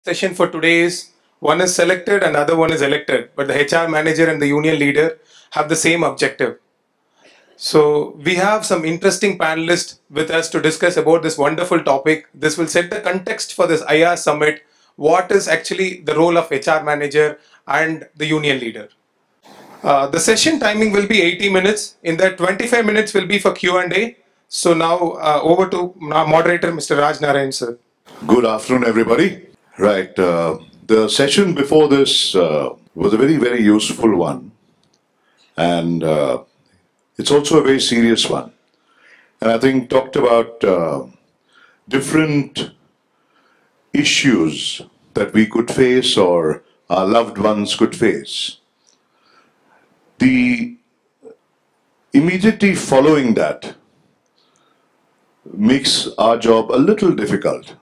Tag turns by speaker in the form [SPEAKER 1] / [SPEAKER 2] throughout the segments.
[SPEAKER 1] Session for today is one is selected and other one is elected, but the HR manager and the union leader have the same objective. So we have some interesting panelists with us to discuss about this wonderful topic. This will set the context for this IR summit. What is actually the role of HR manager and the union leader? The session timing will be 80 minutes. In that 25 minutes will be for Q&A. So now over to moderator Mr. Raj Narayan sir.
[SPEAKER 2] Good afternoon, everybody. Right, the session before this was a very, very useful one, and it's also a very serious one. And I think talked about different issues that we could face or our loved ones could face. The immediately following that makes our job a little difficult.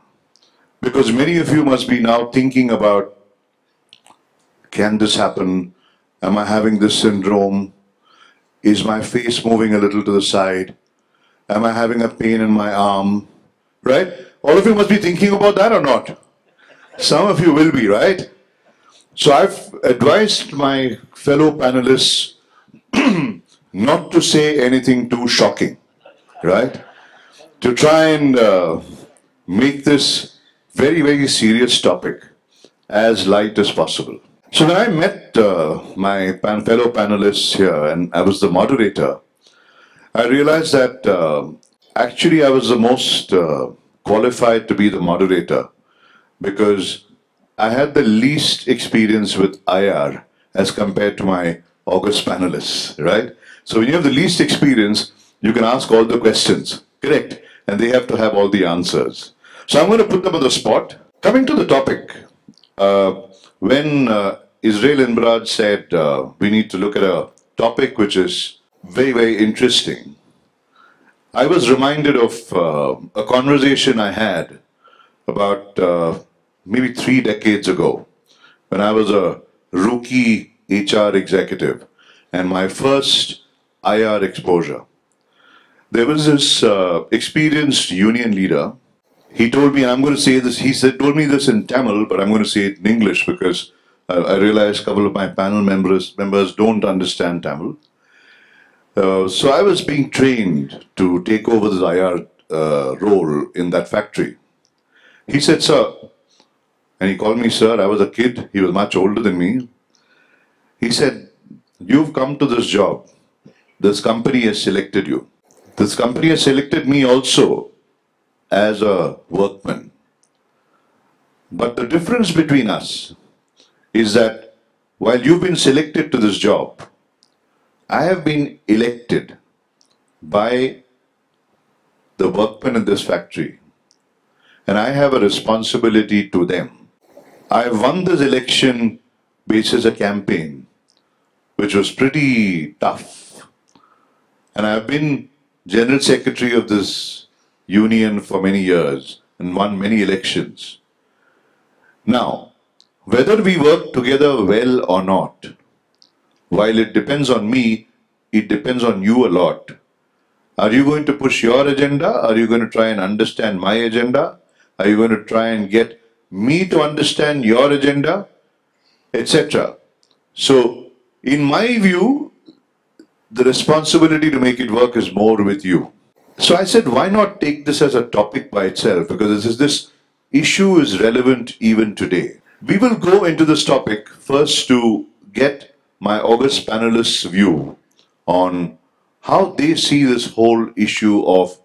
[SPEAKER 2] Because many of you must be now thinking about, can this happen? Am I having this syndrome? Is my face moving a little to the side? Am I having a pain in my arm? Right? All of you must be thinking about that or not? Some of you will be, right? So I've advised my fellow panelists not to say anything too shocking, right? To try and make this very, very serious topic as light as possible. So when I met my fellow panelists here and I was the moderator, I realized that actually I was the most qualified to be the moderator because I had the least experience with IR as compared to my August panelists, right? So when you have the least experience, you can ask all the questions, correct? And they have to have all the answers. So I'm going to put them on the spot. Coming to the topic, when Israel Inbrad said we need to look at a topic which is very, very interesting, I was reminded of a conversation I had about maybe 3 decades ago when I was a rookie HR executive and my first IR exposure. There was this experienced union leader. He told me, and I'm going to say this, told me this in Tamil, but I'm going to say it in English because I realized a couple of my panel members don't understand Tamil. So I was being trained to take over this IR role in that factory. He said, sir, and he called me sir, I was a kid, he was much older than me. He said, you've come to this job, this company has selected you. This company has selected me also as a workman. But the difference between us is that while you've been selected to this job, I have been elected by the workmen in this factory and I have a responsibility to them. I won this election basis a campaign which was pretty tough, and I've been General Secretary of this union for many years and won many elections. Now, whether we work together well or not, while it depends on me, it depends on you a lot. Are you going to push your agenda? Are you going to try and understand my agenda? Are you going to try and get me to understand your agenda? Etc. So, in my view, the responsibility to make it work is more with you. So I said, why not take this as a topic by itself? Because this issue is relevant even today. We will go into this topic first to get my August panelists' view on how they see this whole issue of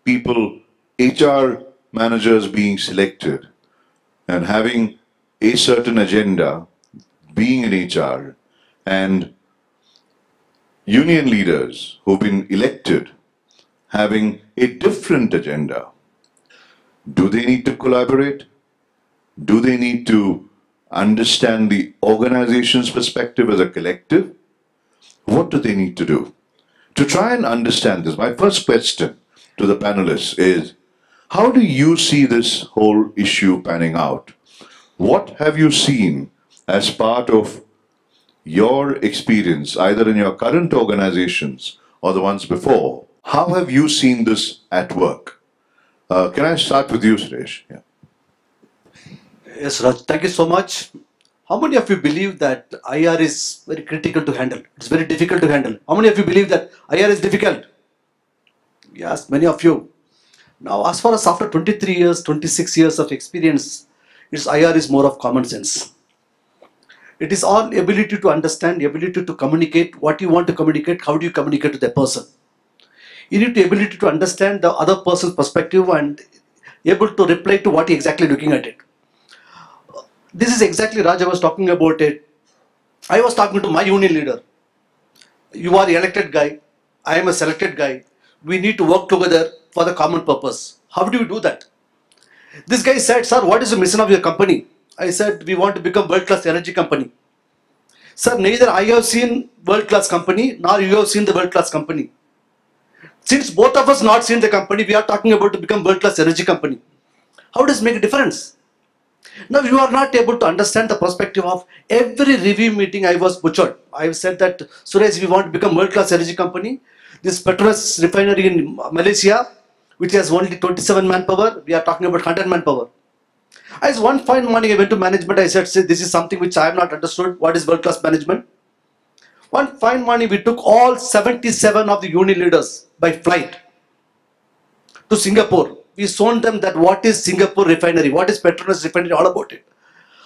[SPEAKER 2] people, HR managers being selected and having a certain agenda, being in HR, and union leaders who've been elected having a different agenda. Do they need to collaborate? Do they need to understand the organization's perspective as a collective? What do they need to do? To try and understand this, my first question to the panelists is, how do you see this whole issue panning out? What have you seen as part of your experience, either in your current organizations or the ones before? How have you seen this at work? Can I start with you, Suresh? Yeah.
[SPEAKER 3] Yes, Raj, thank you so much. How many of you believe that IR is very critical to handle? It's very difficult to handle. How many of you believe that IR is difficult? Yes, many of you. Now, as far as after 23 years, 26 years of experience, its IR is more of common sense. It is all ability to understand, ability to communicate what you want to communicate, how do you communicate to the person. You need the ability to understand the other person's perspective and able to reply to what you're exactly looking at it. This is exactly Raj, I was talking about it. I was talking to my union leader. You are elected guy. I am a selected guy. We need to work together for the common purpose. How do we do that? This guy said, sir, what is the mission of your company? I said, we want to become world-class energy company. Sir, neither I have seen world-class company, nor you have seen the world-class company. Since both of us not seen the company, we are talking about to become world-class energy company. How does it make a difference? Now you are not able to understand the perspective of every review meeting. I was butchered. I have said that Suresh, we want to become world-class energy company. This Petronas refinery in Malaysia, which has only 27 manpower, we are talking about 100 manpower. As one fine morning I went to management, I said, this is something which I have not understood. What is world-class management? One fine morning we took all 77 of the union leaders by flight to Singapore. We shown them that what is Singapore refinery, what is Petronas refinery, all about it.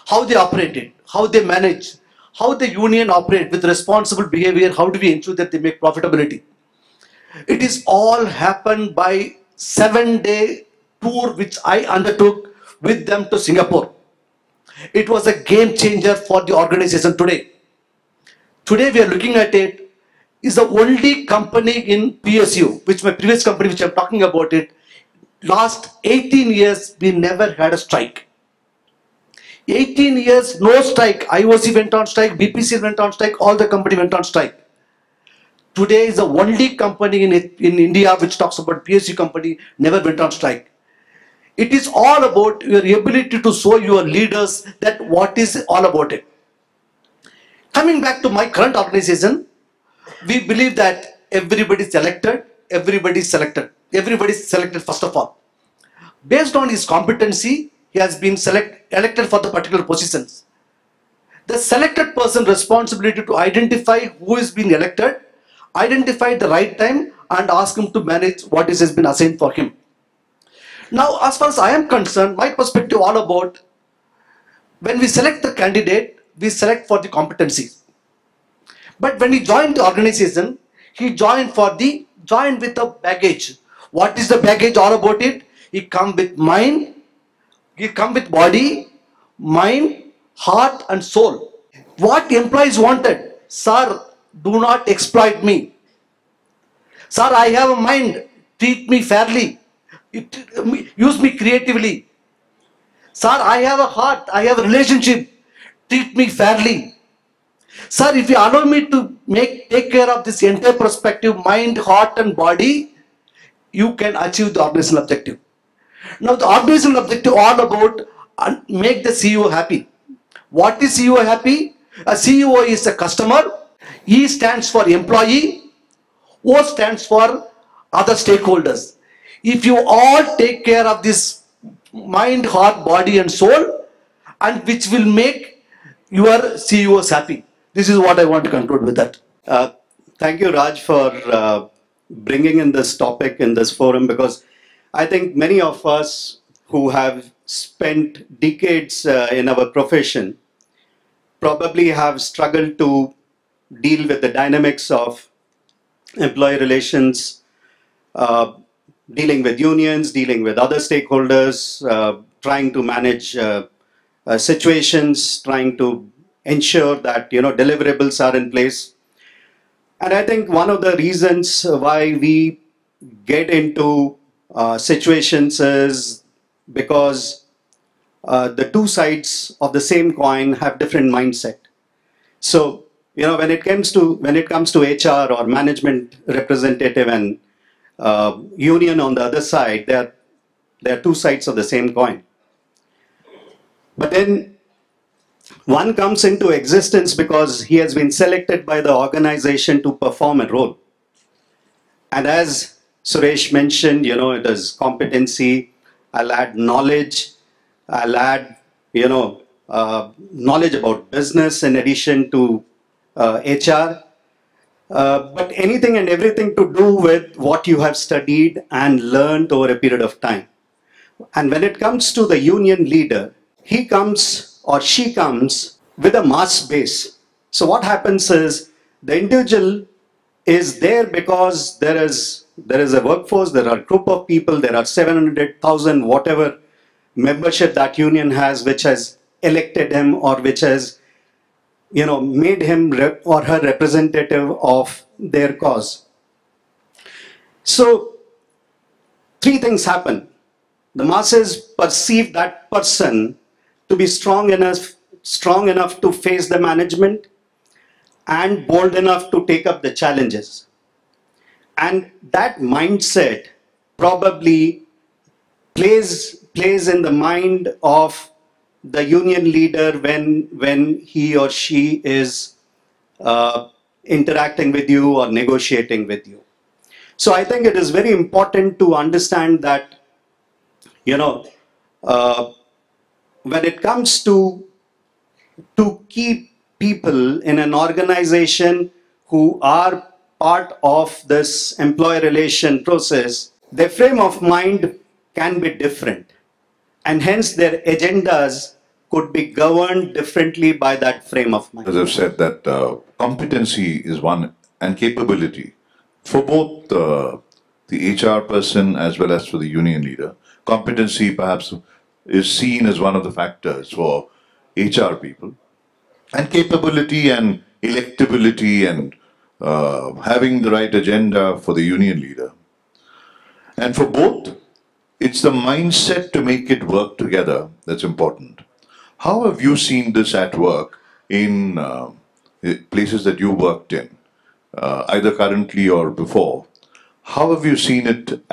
[SPEAKER 3] How they operate it, how they manage, how the union operate with responsible behavior, how do we ensure that they make profitability. It is all happened by 7-day tour which I undertook with them to Singapore. It was a game changer for the organization today. Today we are looking at it, is the only company in PSU, which my previous company which I'm talking about it, last 18 years we never had a strike. 18 years, no strike. IOC went on strike, BPC went on strike, all the company went on strike. Today is the only company in India which talks about PSU company never went on strike. It is all about your ability to show your leaders that what is all about it. Coming back to my current organization, we believe that everybody is elected, everybody is selected. Everybody is selected first of all. Based on his competency, he has been elected for the particular positions. The selected person responsibility to identify who is being elected, identify the right time and ask him to manage what has been assigned for him. Now, as far as I am concerned, my perspective all about when we select the candidate, we select for the competencies. But when he joined the organization, he joined with the baggage. What is the baggage all about it? He come with mind, he come with body, mind, heart and soul. What employees wanted? Sir, do not exploit me. Sir, I have a mind. Treat me fairly. Use me creatively. Sir, I have a heart. I have a relationship. Treat me fairly. Sir, if you allow me to take care of this entire perspective, mind, heart and body, you can achieve the organizational objective. Now the organizational objective all about make the CEO happy. What is CEO happy? A CEO is a customer. E stands for employee. O stands for other stakeholders. If you all take care of this mind, heart, body and soul, and which will make your CEOs happy. This is what I want to conclude with that.
[SPEAKER 4] Thank you, Raj, for bringing in this topic in this forum, because I think many of us who have spent decades in our profession probably have struggled to deal with the dynamics of employee relations, dealing with unions, dealing with other stakeholders, trying to manage situations, trying to ensure that deliverables are in place. And I think one of the reasons why we get into situations is because the two sides of the same coin have different mindset. So when it comes to HR or management representative and union on the other side, they are two sides of the same coin. But then one comes into existence because he has been selected by the organization to perform a role. And as Suresh mentioned, it is competency, I'll add knowledge, I'll add, knowledge about business in addition to HR, but anything and everything to do with what you have studied and learned over a period of time. And when it comes to the union leader, he comes or she comes with a mass base. So what happens is the individual is there because there is a workforce, there are a group of people, there are 700,000 whatever membership that union has, which has elected him or which has made him or her representative of their cause. So three things happen. The masses perceive that person to be strong enough to face the management and bold enough to take up the challenges. And that mindset probably plays in the mind of the union leader when he or she is interacting with you or negotiating with you. So I think it is very important to understand that when it comes to keep people in an organization who are part of this employee relation process, their frame of mind can be different, and hence their agendas could be governed differently by that frame of mind.
[SPEAKER 2] As I've said, that competency is one, and capability for both the HR person as well as for the union leader. Competency perhaps is seen as one of the factors for HR people, and capability and electability and having the right agenda for the union leader. And for both, it's the mindset to make it work together that's important. How have you seen this at work in places that you worked in, either currently or before? How have you seen it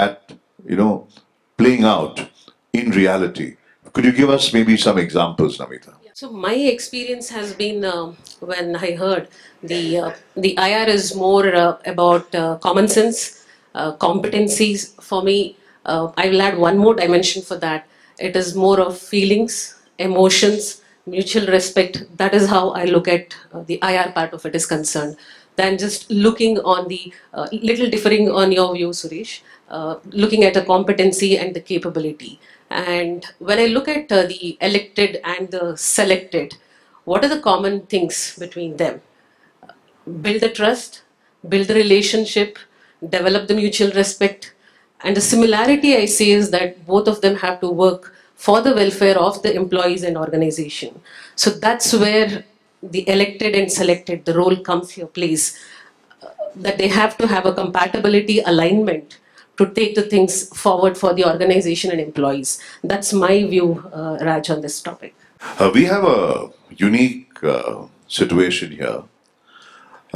[SPEAKER 2] playing out in reality? Could you give us maybe some examples, Namita?
[SPEAKER 5] So my experience has been when I heard the IR is more about common sense, competencies. For me, I will add one more dimension for that. It is more of feelings, emotions, mutual respect. That is how I look at the IR part of it is concerned. Than just looking on the little differing on your view, Suresh. Looking at the competency and the capability. And when I look at the elected and the selected, what are the common things between them? Build the trust, build the relationship, develop the mutual respect. And the similarity I see is that both of them have to work for the welfare of the employees and organization. So that's where the elected and selected, the role comes here, plays. That they have to have a compatibility alignment to take the things forward for the organization and employees. That's my view, Raj, on this topic.
[SPEAKER 2] We have a unique situation here.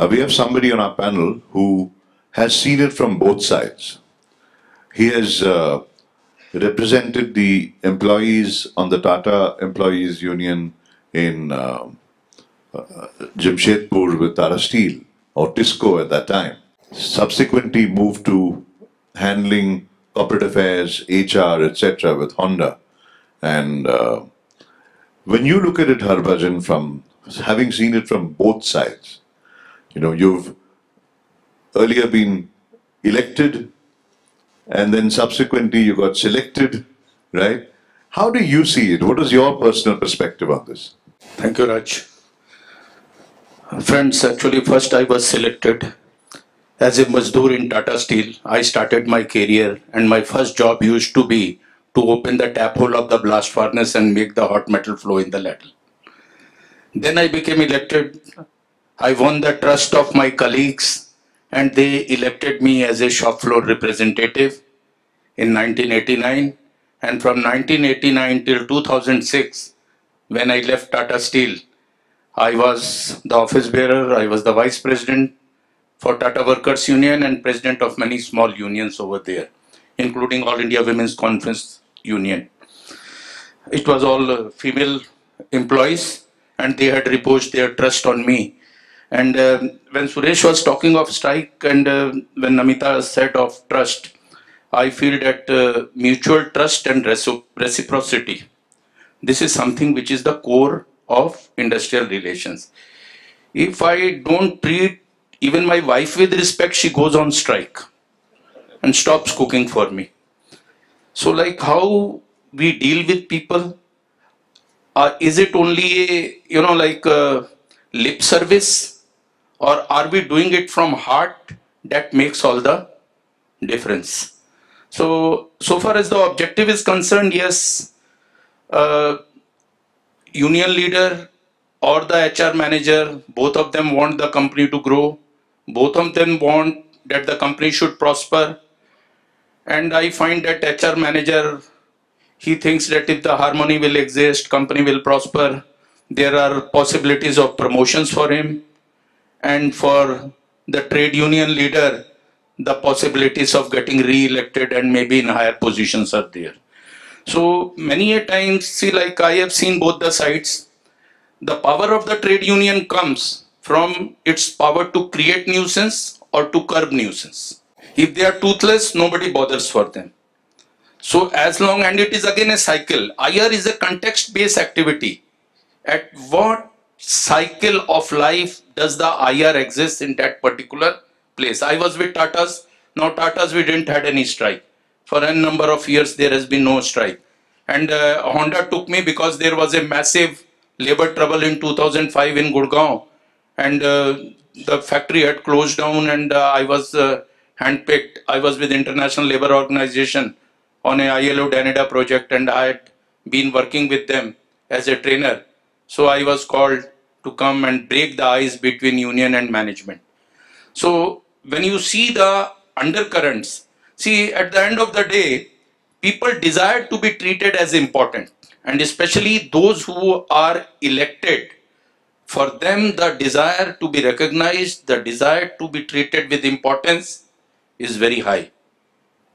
[SPEAKER 2] We have somebody on our panel who has seen it from both sides. He has represented the employees on the Tata Employees Union in Jamshedpur with Tata Steel, or Tisco at that time. Subsequently moved to handling corporate affairs, HR, etc. with Honda. And when you look at it, Harbhajan, from having seen it from both sides, you've earlier been elected and then subsequently you got selected, right? How do you see it? What is your personal perspective on this?
[SPEAKER 6] Thank you, Raj. Friends, actually first I was selected as a Mazdoor in Tata Steel. I started my career and my first job used to be to open the tap hole of the blast furnace and make the hot metal flow in the ladle. Then I became elected. I won the trust of my colleagues and they elected me as a shop floor representative in 1989. And from 1989 till 2006, when I left Tata Steel, I was the office bearer, I was the vice president for Tata Workers Union and president of many small unions over there, including All India Women's Conference Union. It was all female employees and they had reposed their trust on me. And when Suresh was talking of strike and when Namita said of trust, I feel that mutual trust and reciprocity, This is something which is the core of industrial relations. If I don't treat even my wife with respect, she goes on strike and stops cooking for me. So like how we deal with people, is it only a, like lip service, or are we doing it from heart? That makes all the difference. So far as the objective is concerned, yes, uh, union leader or the HR manager, both of them want the company to grow. Both of them want that the company should prosper. And I find that HR manager, he thinks that if the harmony will exist, company will prosper. There are possibilities of promotions for him. And for the trade union leader, the possibilities of getting re-elected and maybe in higher positions are there. So many a times, see, like I have seen both the sides. The power of the trade union comes from its power to create nuisance or to curb nuisance. If they are toothless, nobody bothers for them. So as long, and it is again a cycle. IR is a context-based activity. At what cycle of life does the IR exist in that particular place? I was with Tatas. Now Tatas, we didn't had any strike. For a number of years, there has been no strike. And Honda took me because there was a massive labor trouble in 2005 in Gurgaon. And the factory had closed down, and I was handpicked. I was with International Labour Organization on a ILO Danida project, and I had been working with them as a trainer. So I was called to come and break the ice between union and management. So when you see the undercurrents, see, at the end of the day, people desire to be treated as important, and especially those who are elected. For them, the desire to be recognized, the desire to be treated with importance is very high.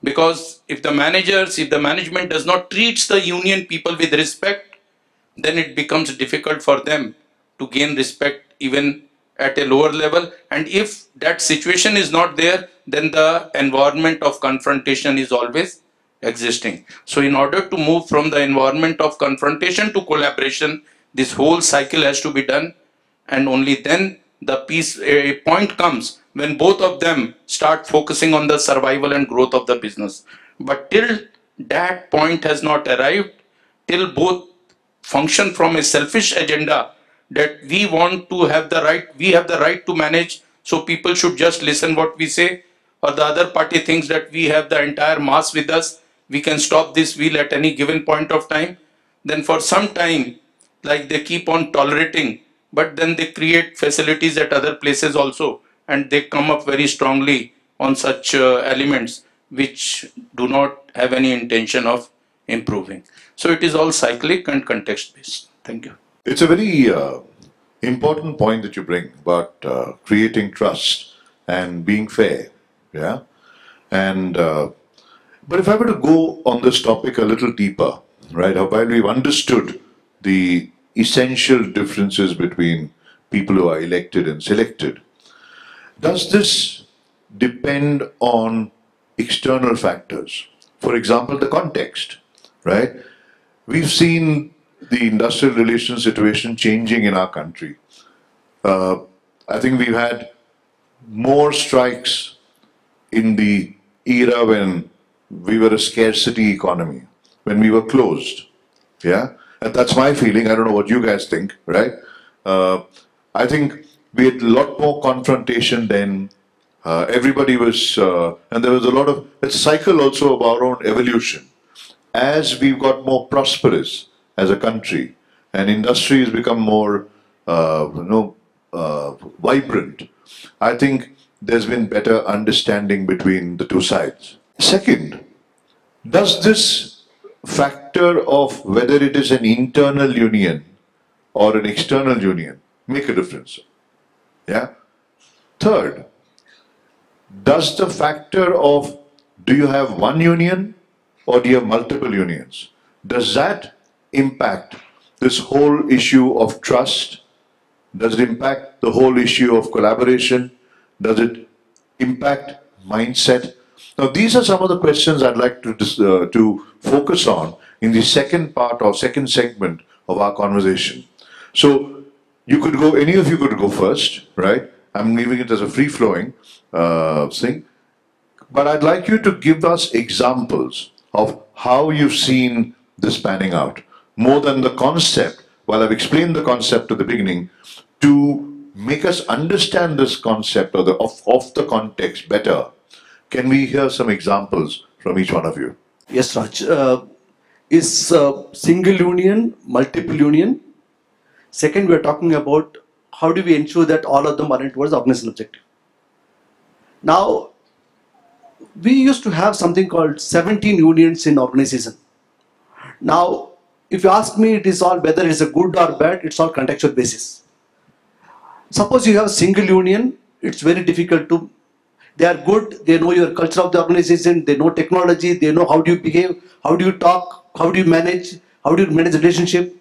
[SPEAKER 6] Because if the management does not treat the union people with respect, then it becomes difficult for them to gain respect even at a lower level. And if that situation is not there, then the environment of confrontation is always existing. So in order to move from the environment of confrontation to collaboration, this whole cycle has to be done, and only then the peace, a point comes when both of them start focusing on the survival and growth of the business. But till that point has not arrived, till both function from a selfish agenda that we want to have the right, we have the right to manage, so people should just listen what we say, or the other party thinks that we have the entire mass with us, we can stop this wheel at any given point of time, then for some time, like they keep on tolerating, but then they create facilities at other places also, and they come up very strongly on such elements which do not have any intention of improving. So it is all cyclic and context based. Thank you.
[SPEAKER 2] It's a very important point that you bring about creating trust and being fair. Yeah. And but if I were to go on this topic a little deeper, right? While we've understood the essential differences between people who are elected and selected, does this depend on external factors? For example, the context, right? We've seen the industrial relations situation changing in our country. I think we've had more strikes in the era when we were a scarcity economy, when we were closed. Yeah, and that's my feeling. I don't know what you guys think, right? I think we had a lot more confrontation then. Everybody was, and there was a lot of a cycle also of our own evolution. As we've got more prosperous as a country, and industry has become more, vibrant, I think there's been better understanding between the two sides. Second, does this factor of whether it is an internal union or an external union make a difference? Yeah. Third, does the factor of do you have one union or do you have multiple unions, does that impact this whole issue of trust? Does it impact the whole issue of collaboration? Does it impact mindset? Now, these are some of the questions I'd like to focus on in the second part or second segment of our conversation. So you could go, any of you could go first, right? I'm leaving it as a free-flowing thing. But I'd like you to give us examples of how you've seen this panning out, more than the concept. While I've explained the concept at the beginning, to make us understand this concept or of the context better, can we hear some examples from each one of you?
[SPEAKER 3] Yes, Raj. Is single union, multiple union? Second, we are talking about how do we ensure that all of them are towards the organizational objective. Now, we used to have something called 17 unions in organization. Now, if you ask me, it is all whether it's a good or bad, it's all contextual basis. Suppose you have a single union, it's very difficult to, they are good, they know your culture of the organization, they know technology, they know how do you behave, how do you talk, how do you manage relationship,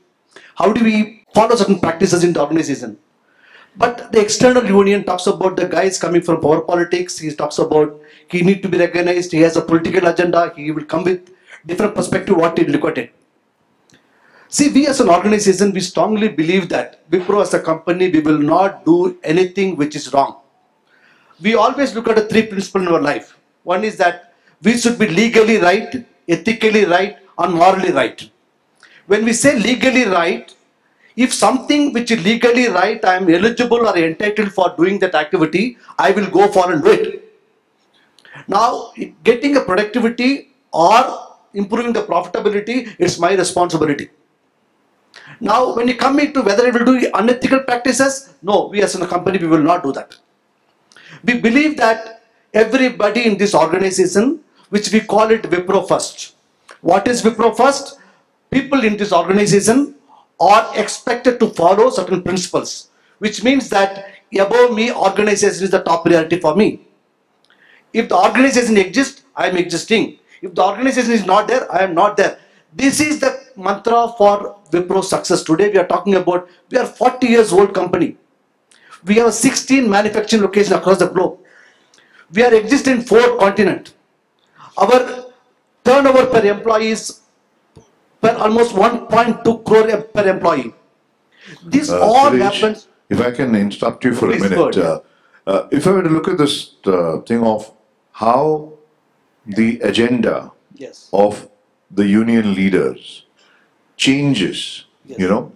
[SPEAKER 3] how do we follow certain practices in the organization. But the external union talks about the guys coming from power politics, he talks about he need to be recognized, he has a political agenda, he will come with different perspective what he look at it. See, we as an organization, we strongly believe that Wipro as a company, we will not do anything which is wrong. We always look at the three principles in our life. One is that we should be legally right, ethically right, and morally right. When we say legally right, if something which is legally right, I am eligible or entitled for doing that activity, I will go for and do it. Now, getting a productivity or improving the profitability, it's my responsibility. Now, when you come into whether it will do unethical practices, no, we as a company, we will not do that. We believe that everybody in this organization, which we call it Wipro First. What is Wipro First? People in this organization are expected to follow certain principles, which means that above me, organization is the top priority for me. If the organization exists, I am existing. If the organization is not there, I am not there. This is the mantra for Wipro success. Today we are talking about, we are 40 years old company. We have 16 manufacturing locations across the globe. We are existing in 4 continents. Our turnover per employee is per almost 1.2 crore per employee. This all
[SPEAKER 2] Suresh,
[SPEAKER 3] happens.
[SPEAKER 2] if I can interrupt you for
[SPEAKER 3] Please
[SPEAKER 2] a minute.
[SPEAKER 3] go ahead.
[SPEAKER 2] If I were to look at this thing of how the agenda
[SPEAKER 3] Yes.
[SPEAKER 2] of the union leaders changes,
[SPEAKER 3] Yes.
[SPEAKER 2] you know,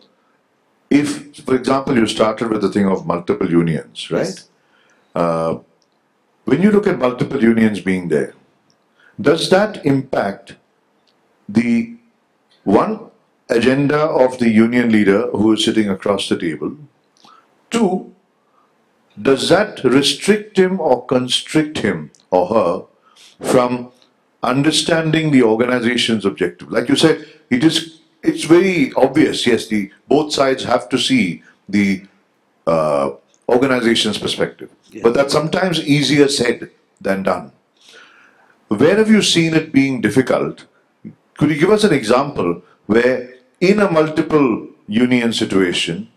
[SPEAKER 2] if, for example, you started with the thing of multiple unions, right?
[SPEAKER 3] Yes.
[SPEAKER 2] When you look at multiple unions being there, does that impact the one agenda of the union leader who is sitting across the table? 2, does that restrict him or constrict him or her from understanding the organization's objective? Like you said, it's very obvious. Yes, both sides have to see the organization's perspective, but that's sometimes easier said than done. Where have you seen it being difficult? Could you give us an example where, in a multiple union situation,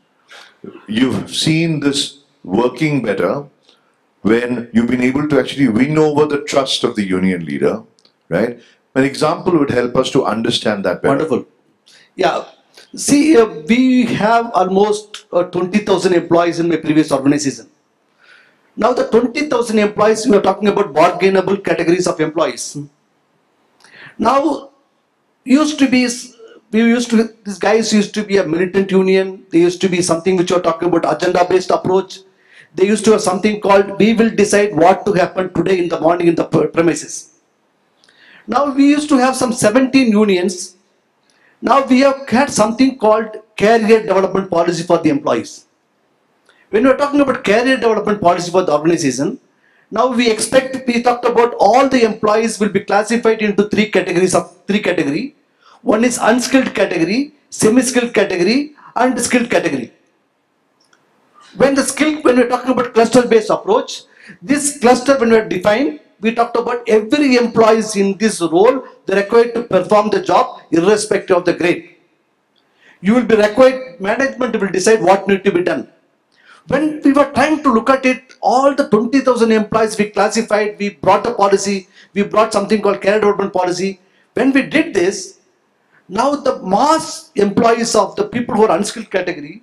[SPEAKER 2] you've seen this working better, when you've been able to actually win over the trust of the union leader, right? An example would help us to understand that better.
[SPEAKER 3] Wonderful. Yeah. See, we have almost 20,000 employees in my previous organization. Now, the 20,000 employees, we are talking about bargainable categories of employees. Now, these guys used to be a militant union. They used to be something which are talking about agenda-based approach. They used to have something called, we will decide what to happen today in the morning in the premises. Now, we used to have some 17 unions. Now, we have had something called career development policy for the employees. When we are talking about career development policy for the organization, now we talked about all the employees will be classified into 3 categories. One is unskilled category, semi-skilled category, and skilled category. When we're talking about cluster-based approach, this cluster when we define, we talked about every employee in this role, they're required to perform the job irrespective of the grade. You will be required, management will decide what needs to be done. When we were trying to look at it, all the 20,000 employees we classified, we brought a policy, we brought something called career development policy. When we did this, Now the mass employees of the people who are unskilled category,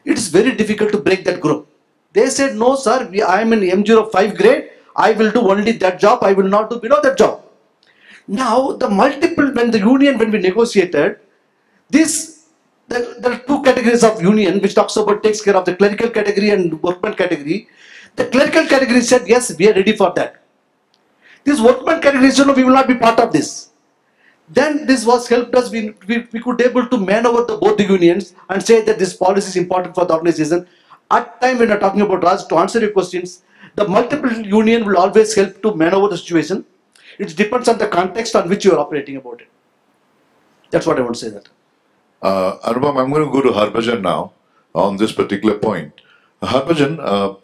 [SPEAKER 3] it is very difficult to break that group. They said, no sir, I am in M05 grade, I will do only that job, I will not do below that job. Now the multiple, when the union, when we negotiated, there are two categories of union which talks about, takes care of the clerical category and workman category. The clerical category said, yes, we are ready for that. This workman category said, no, we will not be part of this. Then this was helped us, we could able to maneuver both the unions and say that this policy is important for the organization. At time when we are talking about Raj, to answer your questions, the multiple union will always help to maneuver the situation. It depends on the context on which you are operating about it. That's what I want to say that.
[SPEAKER 2] Anupam, I'm going to go to Harbhajan now on this particular point. Harbhajan,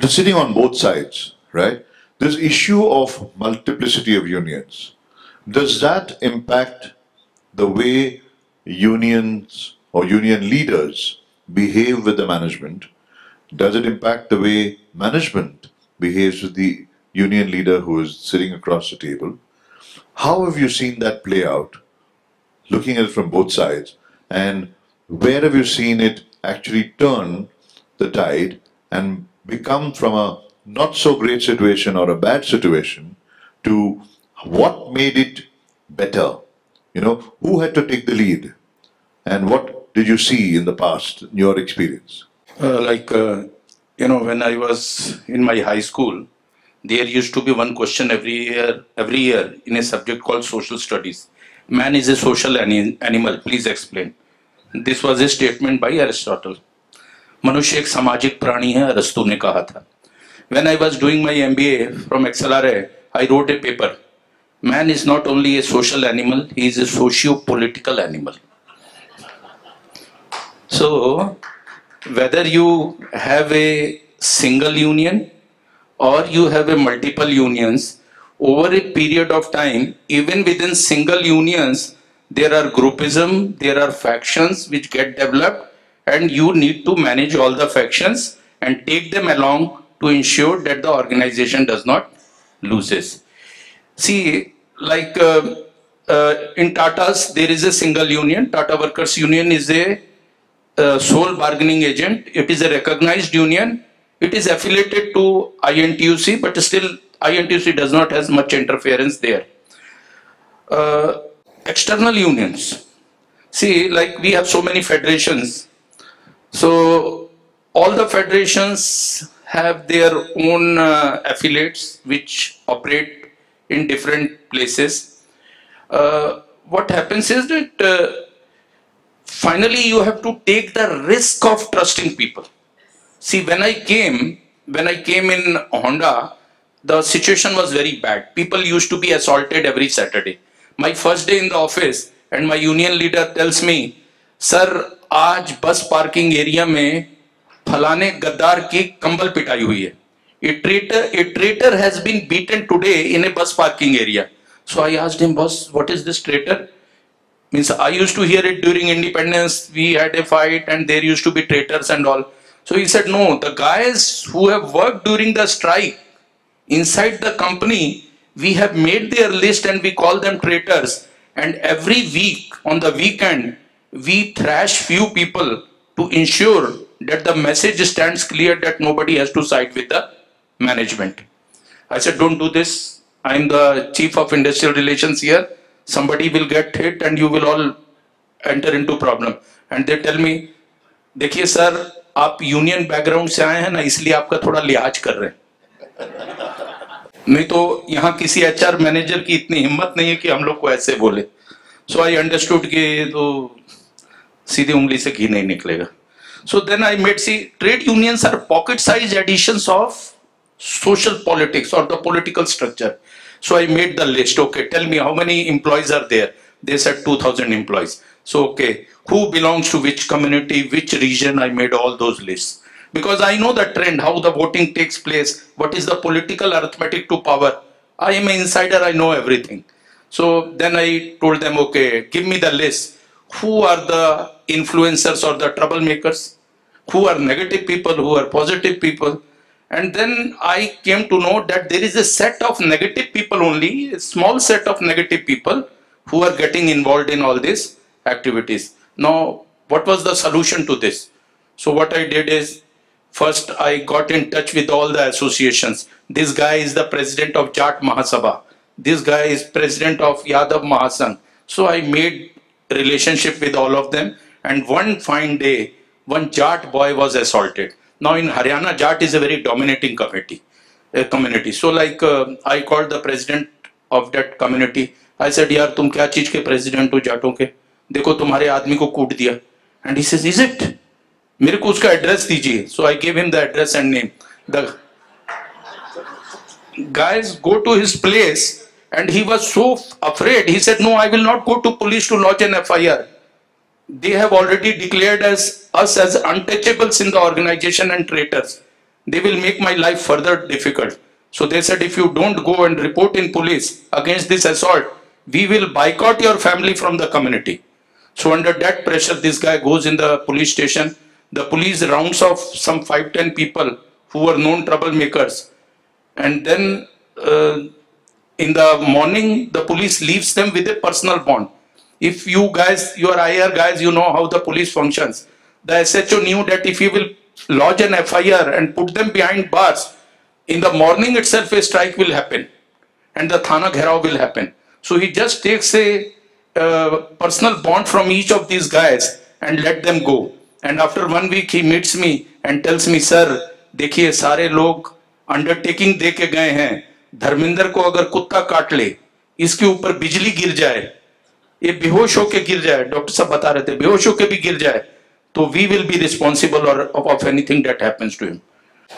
[SPEAKER 2] sitting on both sides, right? This issue of multiplicity of unions, does that impact the way unions or union leaders behave with the management? Does it impact the way management behaves with the union leader who is sitting across the table? How have you seen that play out, looking at it from both sides? And where have you seen it actually turn the tide and become from a not so great situation or a bad situation to what made it better? You know, who had to take the lead? And what did you see in the past, in your experience?
[SPEAKER 6] When I was in my high school, there used to be one question every year in a subject called social studies. Man is a social animal, please explain. This was a statement by Aristotle. मनुष्य एक सामाजिक प्राणी है, अरस्तु ने कहा था. When I was doing my MBA from XLRA, I wrote a paper. Man is not only a social animal, he is a socio-political animal. So, whether you have a single union or you have a multiple unions, over a period of time, even within single unions, there are groupism, there are factions which get developed, and you need to manage all the factions and take them along to ensure that the organization does not loses. See, in Tata's, there is a single union. Tata Workers Union is a sole bargaining agent. It is a recognized union. It is affiliated to INTUC, but still INTUC does not have much interference there. External unions. See, like we have so many federations. So all the federations have their own affiliates which operate in different places. What happens is that finally you have to take the risk of trusting people. See, when I came in Honda, the situation was very bad. People used to be assaulted every Saturday. My first day in the office, and my union leader tells me, "Sir, आज बस parking area में फलाने गद्दार की कंबल पिटाई हुई है. A traitor has been beaten today in a bus parking area." So I asked him, "Boss, what is this traitor?" Means I used to hear it during independence. We had a fight, and there used to be traitors and all. So he said, "No, the guys who have worked during the strike inside the company, we have made their list and we call them traitors. And every week on the weekend, we thrash few people to ensure that the message stands clear that nobody has to side with the management." I said, "Don't do this. I'm the chief of industrial relations here. Somebody will get hit and you will all enter into problem." And they tell me, "देखिए sir, आप union background से आए हैं ना, इसलिए आपका थोड़ा लिहाज कर रहे हैं. नहीं तो यहाँ किसी HR मैनेजर की इतनी हिम्मत नहीं है कि हम लोग को ऐसे बोले." So I understood कि तो सीधे उंगली से घी नहीं निकलेगा. So then I made, see, trade unions are pocket-sized additions of social politics or the political structure. So I made the list. Okay, tell me how many employees are there. They said 2,000 employees. So, okay, who belongs to which community, which region? I made all those lists. Because I know the trend, how the voting takes place, what is the political arithmetic to power. I am an insider, I know everything. So then I told them, okay, give me the list. Who are the influencers or the troublemakers? Who are negative people, who are positive people? And then I came to know that there is a set of negative people only, a small set of negative people who are getting involved in all these activities. Now, what was the solution to this? So what I did is, first I got in touch with all the associations. This guy is the president of Jat Mahasabha. This guy is president of Yadav Mahasangh. So I made relationship with all of them. And one fine day, one Jat boy was assaulted. Now in Haryana, Jat is a very dominating community. So like I called the president of that community. I said, यार तुम क्या चीज के president हो जाटों के? देखो तुम्हारे आदमी को कूट दिया. And he says, is it? मेरे को उसका एड्रेस दीजिए. So I gave him the address and name. The guys go to his place and he was so afraid. He said, no, I will not go to police to lodge an FIR. They have already declared us as untouchables in the organization and traitors. They will make my life further difficult. So they said, if you don't go and report in police against this assault, we will boycott your family from the community. So under that pressure, this guy goes in the police station. The police rounds off some 5-10 people who were known troublemakers. And then in the morning, the police leaves them with a personal bond. If you guys, you are IR guys, you know how the police functions. The SHO knew that if he will lodge an FIR and put them behind bars, in the morning itself a strike will happen and the Thana Gherao will happen. So he just takes a personal bond from each of these guys and let them go. And after 1 week he meets me and tells me, sir, देखिए सारे लोग undertaking दे के गए हैं, धर्मेंद्र को अगर कुत्ता काट ले, इसके ऊपर बिजली गिर जाए, ये बेहोश होके गिर जाए, डॉक्टर साहब बता रहे थे बेहोश होके भी गिर जाए, तो we will be responsible of anything that happens to him.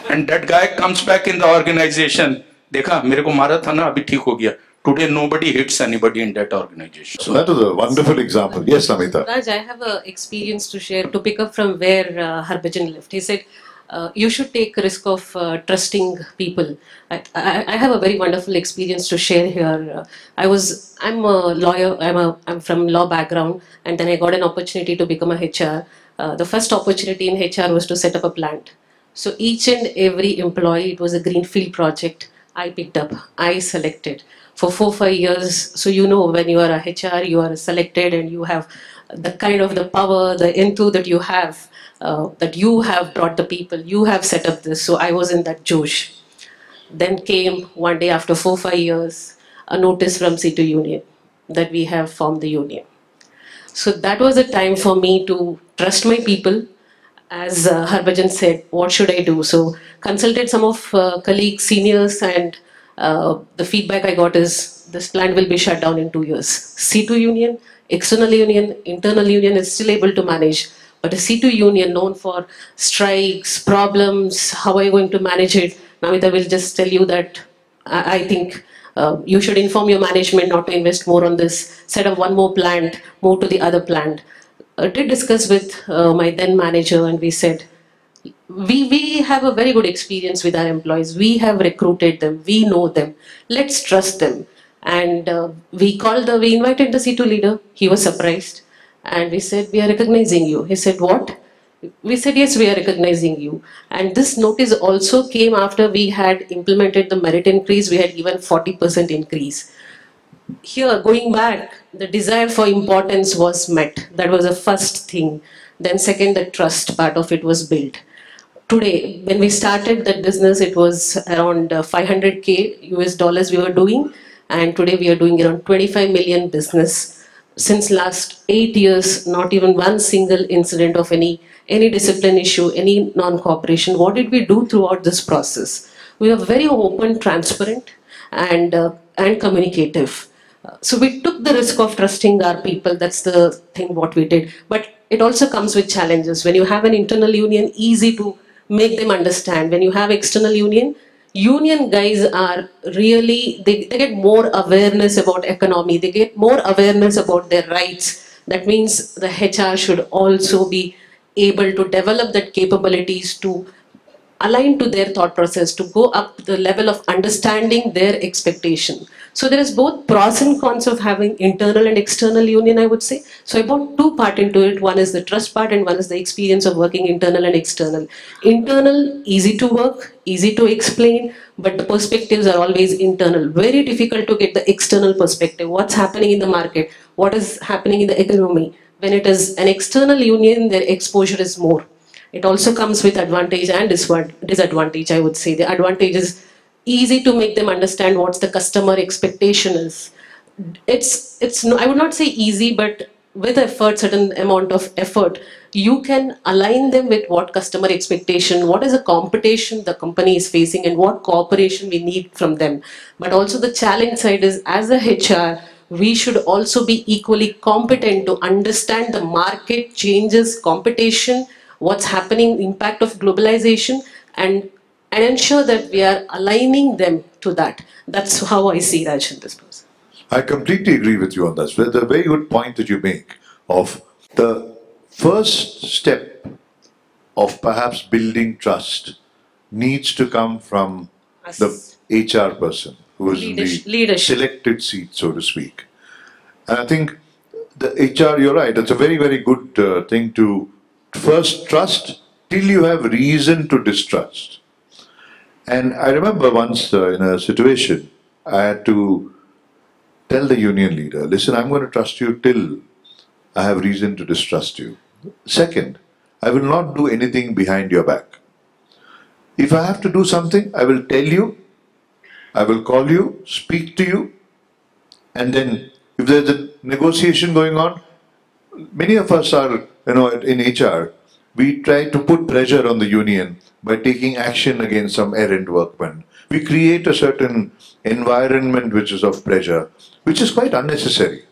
[SPEAKER 6] And that guy comes back in the organization. देखा मेरे को मारा था ना, अभी ठीक हो गया. Today nobody hits anybody in that organization.
[SPEAKER 2] So that is a wonderful example. Yes, Namita.
[SPEAKER 5] Raj, I have an experience to share to pick up from where Harbhajan left. He said, you should take risk of trusting people. I have a very wonderful experience to share here. I'm a lawyer, I'm from law background, and then I got an opportunity to become a HR. The first opportunity in HR was to set up a plant. So each and every employee, it was a greenfield project. I picked up, I selected for 4-5 years. So you know, when you are a HR, you are selected and you have the kind of the power, the enthusiasm that you have brought the people, you have set up this. So I was in that Josh. Then came one day after 4-5 years, a notice from C2 Union that we have formed the union. So that was a time for me to trust my people. As Harbhajan said, what should I do? So consulted some of colleagues, seniors, and the feedback I got is this plant will be shut down in 2 years. C2 Union, external union, internal union is still able to manage. But a C2 union known for strikes, problems, how are you going to manage it? Namita will just tell you that I think you should inform your management not to invest more on this, set up one more plant, move to the other plant. Did discuss with my then manager, and we said, we have a very good experience with our employees. We have recruited them. We know them. Let's trust them. And we invited the C2 leader. He was surprised. And we said, we are recognizing you. He said, what? We said, yes, we are recognizing you. And this notice also came after we had implemented the merit increase. We had given 40% increase. Here, going back, the desire for importance was met. That was the first thing. Then second, the trust part of it was built. Today, when we started that business, it was around 500K US dollars we were doing. And today we are doing around 25 million business. Since last 8 years, not even one single incident of any discipline issue, any non-cooperation. What did we do throughout this process? We are very open, transparent, and communicative. So we took the risk of trusting our people. That's the thing what we did. But it also comes with challenges. When you have an internal union, easy to make them understand. When you have external union guys are really, they get more awareness about economy. They get more awareness about their rights. That means the HR should also be able to develop that capabilities to align to their thought process, to go up the level of understanding their expectation. So there is both pros and cons of having internal and external union, I would say. So I brought two part into it. One is the trust part and one is the experience of working internal and external. Internal, easy to work, easy to explain, but the perspectives are always internal. Very difficult to get the external perspective. What's happening in the market? What is happening in the economy? When it is an external union, their exposure is more. It also comes with advantage and disadvantage, I would say. The advantage is easy to make them understand what's the customer expectation is. It's no, I would not say easy, but with effort, certain amount of effort, you can align them with what customer expectation, what is the competition the company is facing, and what cooperation we need from them. But also the challenge side is, as a HR, we should also be equally competent to understand the market changes, competition, what's happening, impact of globalization, and ensure that we are aligning them to that. That's how I see Raj in this process.
[SPEAKER 2] I completely agree with you on that. It's a very good point that you make of the first step of perhaps building trust needs to come from the HR person who is in the
[SPEAKER 5] Leadership.
[SPEAKER 2] selected seat, so to speak. And I think the HR, you're right, it's a very, very good thing to first trust till you have reason to distrust. And I remember once in a situation, I had to tell the union leader, listen, I'm going to trust you till I have reason to distrust you. Second, I will not do anything behind your back. If I have to do something, I will tell you, I will call you, speak to you, and then if there's a negotiation going on, many of us are, in HR, we try to put pressure on the union by taking action against some errant workman. We create a certain environment which is of pressure, which is quite unnecessary.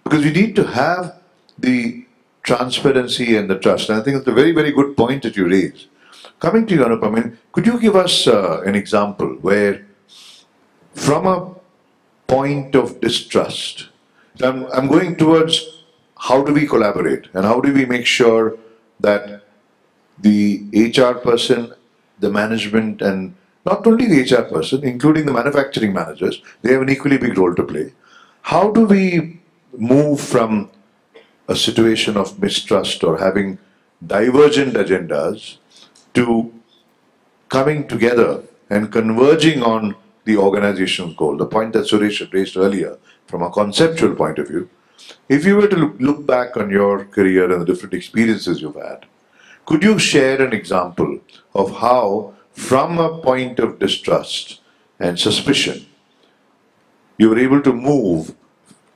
[SPEAKER 2] Because we need to have the transparency and the trust. And I think it's a very, very good point that you raise. Coming to you, Anupam, could you give us an example where, from a point of distrust, I'm going towards how do we collaborate and how do we make sure that the HR person, the management, and not only the HR person, including the manufacturing managers, they have an equally big role to play. How do we move from a situation of mistrust or having divergent agendas to coming together and converging on the organization's goal? The point that Suresh had raised earlier, from a conceptual point of view, if you were to look back on your career and the different experiences you've had, could you share an example of how, from a point of distrust and suspicion, you were able to move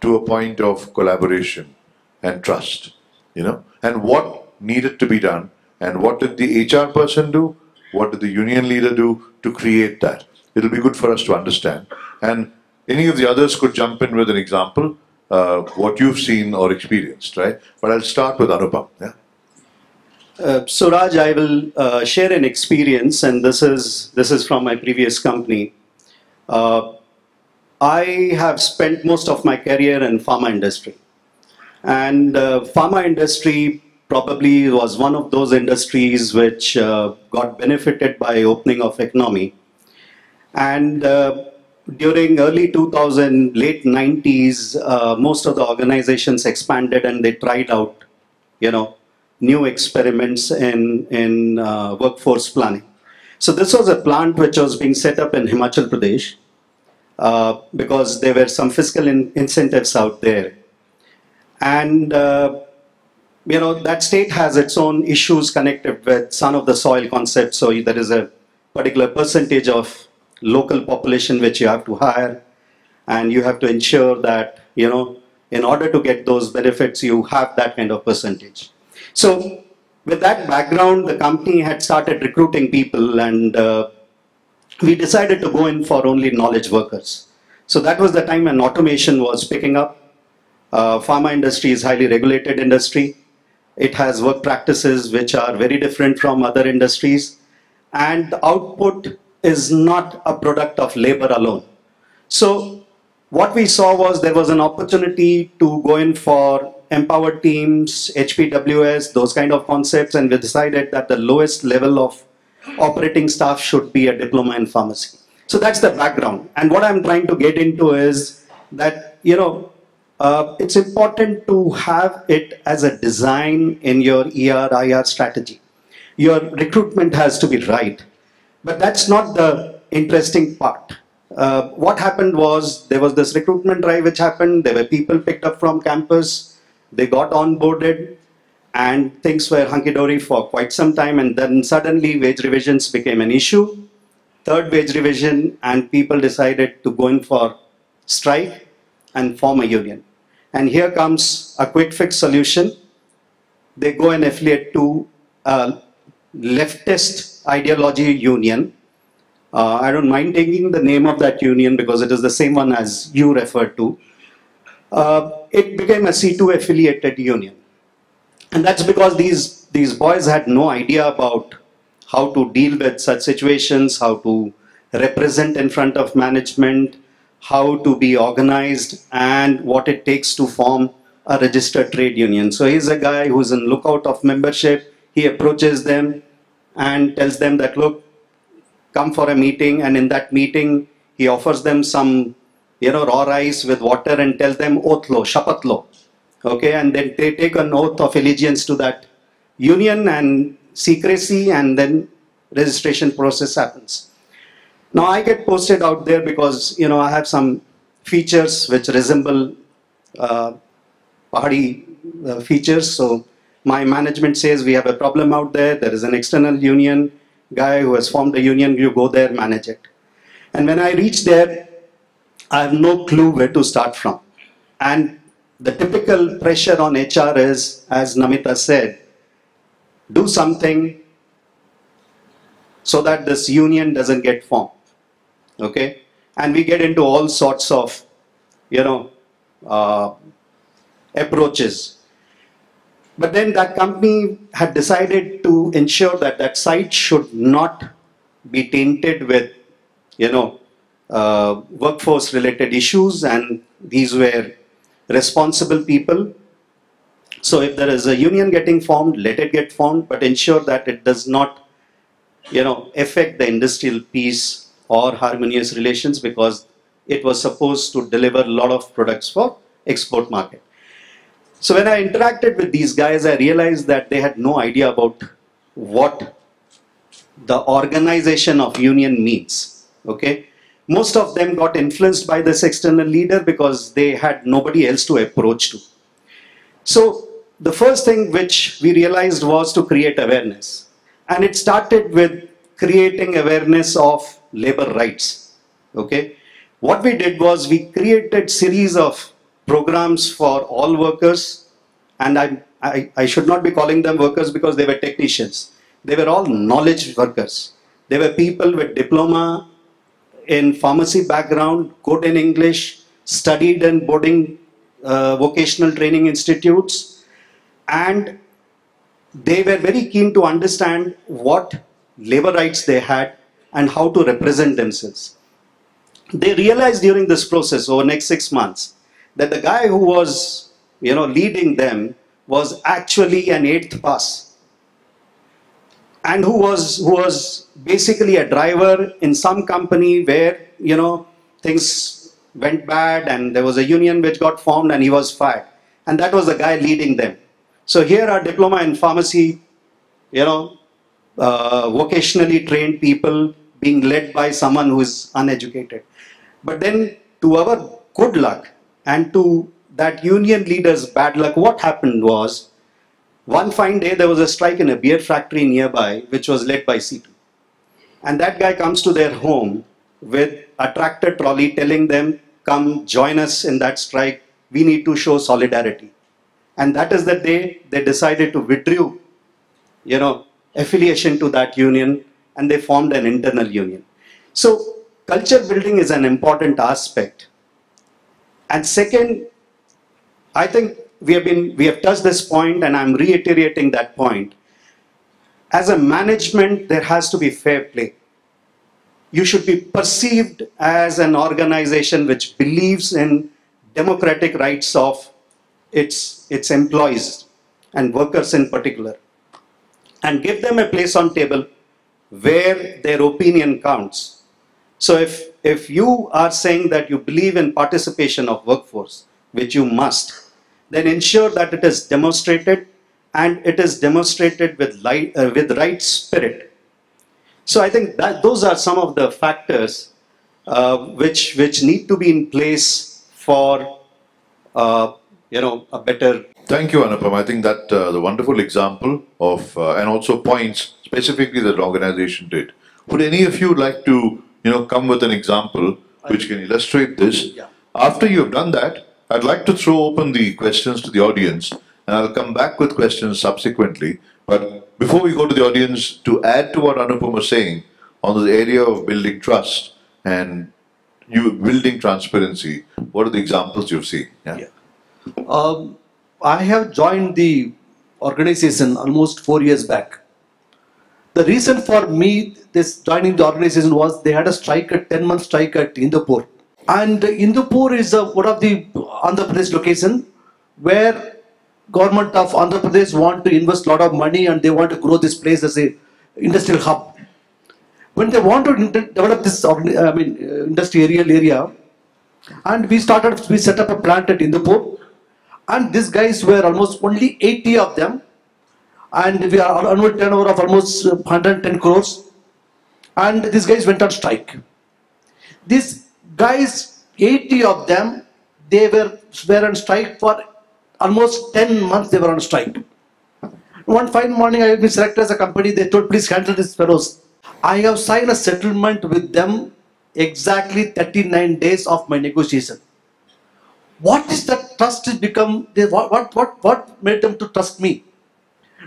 [SPEAKER 2] to a point of collaboration and trust, and what needed to be done, and what did the HR person do, what did the union leader do to create that? It'll be good for us to understand. And any of the others could jump in with an example, what you've seen or experienced, right? But I'll start with Anupam. Yeah?
[SPEAKER 4] So Raj, I will share an experience, and this is from my previous company. I have spent most of my career in pharma industry, and pharma industry probably was one of those industries which got benefited by opening of economy. And during early 2000, late 90s, most of the organizations expanded and they tried out, new experiments in workforce planning. So this was a plant which was being set up in Himachal Pradesh because there were some fiscal incentives out there. And that state has its own issues connected with son of the soil concept. So there is a particular percentage of local population which you have to hire, and you have to ensure that, in order to get those benefits, you have that kind of percentage. So with that background, the company had started recruiting people, and we decided to go in for only knowledge workers. So that was the time when automation was picking up. Pharma industry is highly regulated industry. It has work practices which are very different from other industries, and the output is not a product of labor alone. So what we saw was there was an opportunity to go in for empowered teams, HPWS, those kind of concepts, and we decided that the lowest level of operating staff should be a diploma in pharmacy. So that's the background. And what I'm trying to get into is that, it's important to have it as a design in your IR strategy. Your recruitment has to be right. But that's not the interesting part. What happened was there was this recruitment drive which happened. There were people picked up from campus. They got onboarded and things were hunky-dory for quite some time. And then suddenly wage revisions became an issue. Third wage revision, and people decided to go in for strike and form a union. And here comes a quick fix solution. They go and affiliate to a leftist ideology union. I don't mind taking the name of that union because it is the same one as you referred to. It became a C2 affiliated union. And that's because these boys had no idea about how to deal with such situations, how to represent in front of management, how to be organized, and what it takes to form a registered trade union. So he's a guy who's in lookout of membership. He approaches them and tells them that, look, come for a meeting, and in that meeting, he offers them some, raw rice with water and tells them oath lo, shapat lo. Okay, and then they take an oath of allegiance to that union and secrecy, and then registration process happens. Now I get posted out there because, I have some features which resemble Pahadi features. So my management says we have a problem out there. There is an external union guy who has formed a union. You go there, manage it. And when I reach there, I have no clue where to start from. And the typical pressure on HR is, as Namita said, do something so that this union doesn't get formed. Okay? And we get into all sorts of, approaches. But then that company had decided to ensure that that site should not be tainted with, workforce related issues, and these were responsible people. So if there is a union getting formed, let it get formed, but ensure that it does not, affect the industrial peace or harmonious relations, because it was supposed to deliver a lot of products for export market. So when I interacted with these guys, I realized that they had no idea about what the organization of union means. Okay, most of them got influenced by this external leader because they had nobody else to approach to. So the first thing which we realized was to create awareness, and it started with creating awareness of labor rights. Okay, what we did was we created series of programs for all workers, and I should not be calling them workers because they were technicians. They were all knowledge workers. They were people with diploma in pharmacy background, good in English, studied in boarding vocational training institutes, and they were very keen to understand what labor rights they had and how to represent themselves. They realized during this process over the next 6 months that the guy who was leading them was actually an 8th pass, and who was basically a driver in some company where things went bad and there was a union which got formed and he was fired, and that was the guy leading them. So here are diploma in pharmacy, vocationally trained people being led by someone who is uneducated. But then, to our good luck and to that union leader's bad luck, what happened was, one fine day there was a strike in a beer factory nearby which was led by C2. And that guy comes to their home with a tractor trolley telling them, come join us in that strike, we need to show solidarity. And that is the day they decided to withdraw, affiliation to that union, and they formed an internal union. So culture building is an important aspect. And second, I think we have touched this point, and I'm reiterating that point. As a management, there has to be fair play. You should be perceived as an organization which believes in democratic rights of its employees and workers in particular, and give them a place on table where their opinion counts. So if you are saying that you believe in participation of workforce, which you must, then ensure that it is demonstrated, and it is demonstrated with right spirit. So I think that those are some of the factors which need to be in place for a better.
[SPEAKER 2] Thank you, Anupam. I think that the wonderful example of and also points specifically that organization did. Would any of you like to come with an example which can illustrate this?
[SPEAKER 3] Yeah.
[SPEAKER 2] After you have done that, I'd like to throw open the questions to the audience, and I'll come back with questions subsequently. But before we go to the audience, to add to what Anupam was saying on the area of building trust and you building transparency, what are the examples you've seen?
[SPEAKER 3] Yeah. I have joined the organization almost 4 years back. The reason for me this joining the organization was they had a strike, a 10-month strike at Indupur. And Indupur is one of the Andhra Pradesh location where government of Andhra Pradesh want to invest a lot of money and they want to grow this place as a industrial hub. When they want to develop this industrial area, and we set up a plant at Indupur, and these guys were almost only 80 of them, and we are annual turnover of almost 110 crores, and these guys went on strike. These guys, 80 of them, they were on strike for almost 10 months. They were on strike. One fine morning, I have been selected as a company. They told, please handle these fellows. I have signed a settlement with them exactly 39 days of my negotiation. What is that trust has become? What made them to trust me?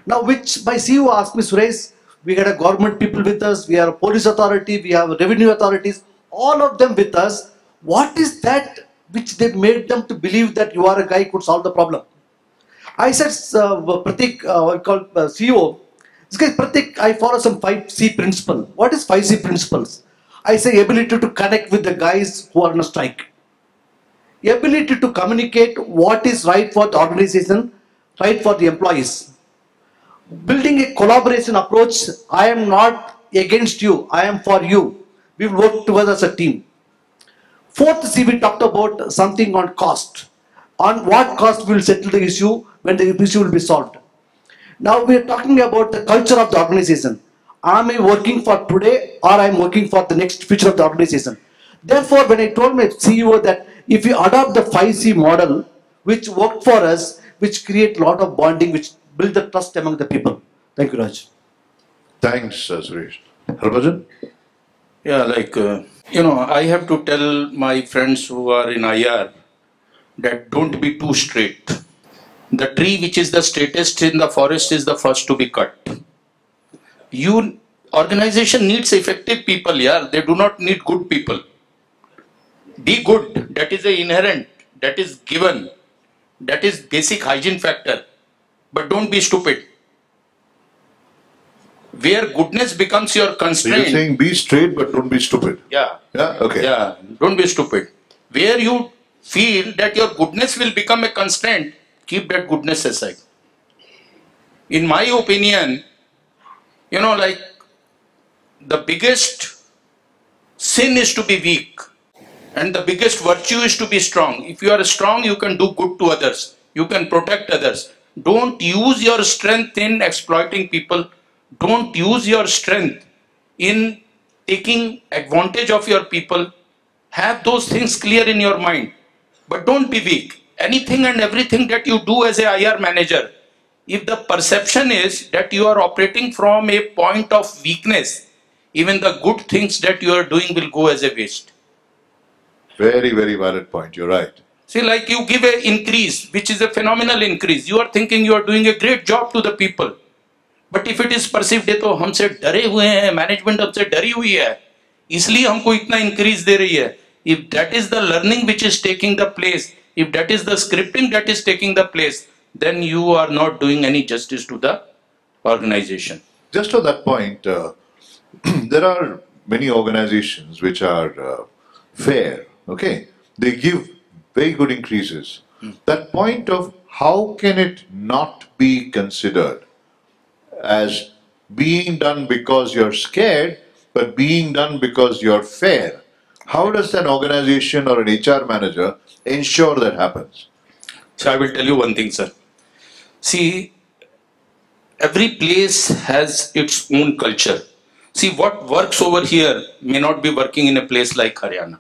[SPEAKER 3] Now, which my CEO asked me, Suresh, we had a government people with us, we have a police authority, we have revenue authorities, all of them with us. What is that which they made them to believe that you are a guy who could solve the problem? I said, Pratik, CEO, this guy Pratik, I follow some 5C principle. What is 5C principles? I say ability to connect with the guys who are on a strike. Ability to communicate what is right for the organization, right for the employees. Building a collaboration approach. I am not against you, I am for you. We will work together as a team. Fourth C, we talked about something on cost. On what cost we will settle the issue when the issue will be solved. Now we are talking about the culture of the organization. Am I working for today or I am working for the next future of the organization? Therefore, when I told my CEO that if we adopt the 5C model, which worked for us, which create a lot of bonding, which build the trust among the people. Thank you, Raj.
[SPEAKER 2] Thanks, Suresh. Harbhajan?
[SPEAKER 6] Yeah, I have to tell my friends who are in IR that don't be too straight. The tree which is the straightest in the forest is the first to be cut. Organization needs effective people, yeah. They do not need good people. Be good. That is a inherent. That is given. That is basic hygiene factor. But don't be stupid. Where goodness becomes your
[SPEAKER 2] So
[SPEAKER 6] constraint.
[SPEAKER 2] you're saying be straight but don't be stupid.
[SPEAKER 6] Yeah.
[SPEAKER 2] Yeah? Okay.
[SPEAKER 6] Yeah. Don't be stupid. Where you feel that your goodness will become a constraint, keep that goodness aside. In my opinion, the biggest sin is to be weak. And the biggest virtue is to be strong. If you are strong, you can do good to others. You can protect others. Don't use your strength in exploiting people. Don't use your strength in taking advantage of your people. Have those things clear in your mind. But don't be weak. Anything and everything that you do as a IR manager, if the perception is that you are operating from a point of weakness, even the good things that you are doing will go as a waste.
[SPEAKER 2] Very, very valid point. You're right.
[SPEAKER 6] See, like you give an increase, which is a phenomenal increase. You are thinking you are doing a great job to the people. But if it is perceived that तो हमसे डरे हुए हैं, management हमसे डरी हुई है, इसलिए हमको इतना increase दे रही है. If that is the learning which is taking the place, if that is the scripting that is taking the place, then you are not doing any justice to the organization.
[SPEAKER 2] Just on that point, there are many organizations which are fair, okay? They give very good increases. That point of how can it not be considered as being done because you're scared, but being done because you're fair. How does an organization or an HR manager ensure that happens?
[SPEAKER 6] So I will tell you one thing, sir. See, every place has its own culture. See, what works over here may not be working in a place like Haryana.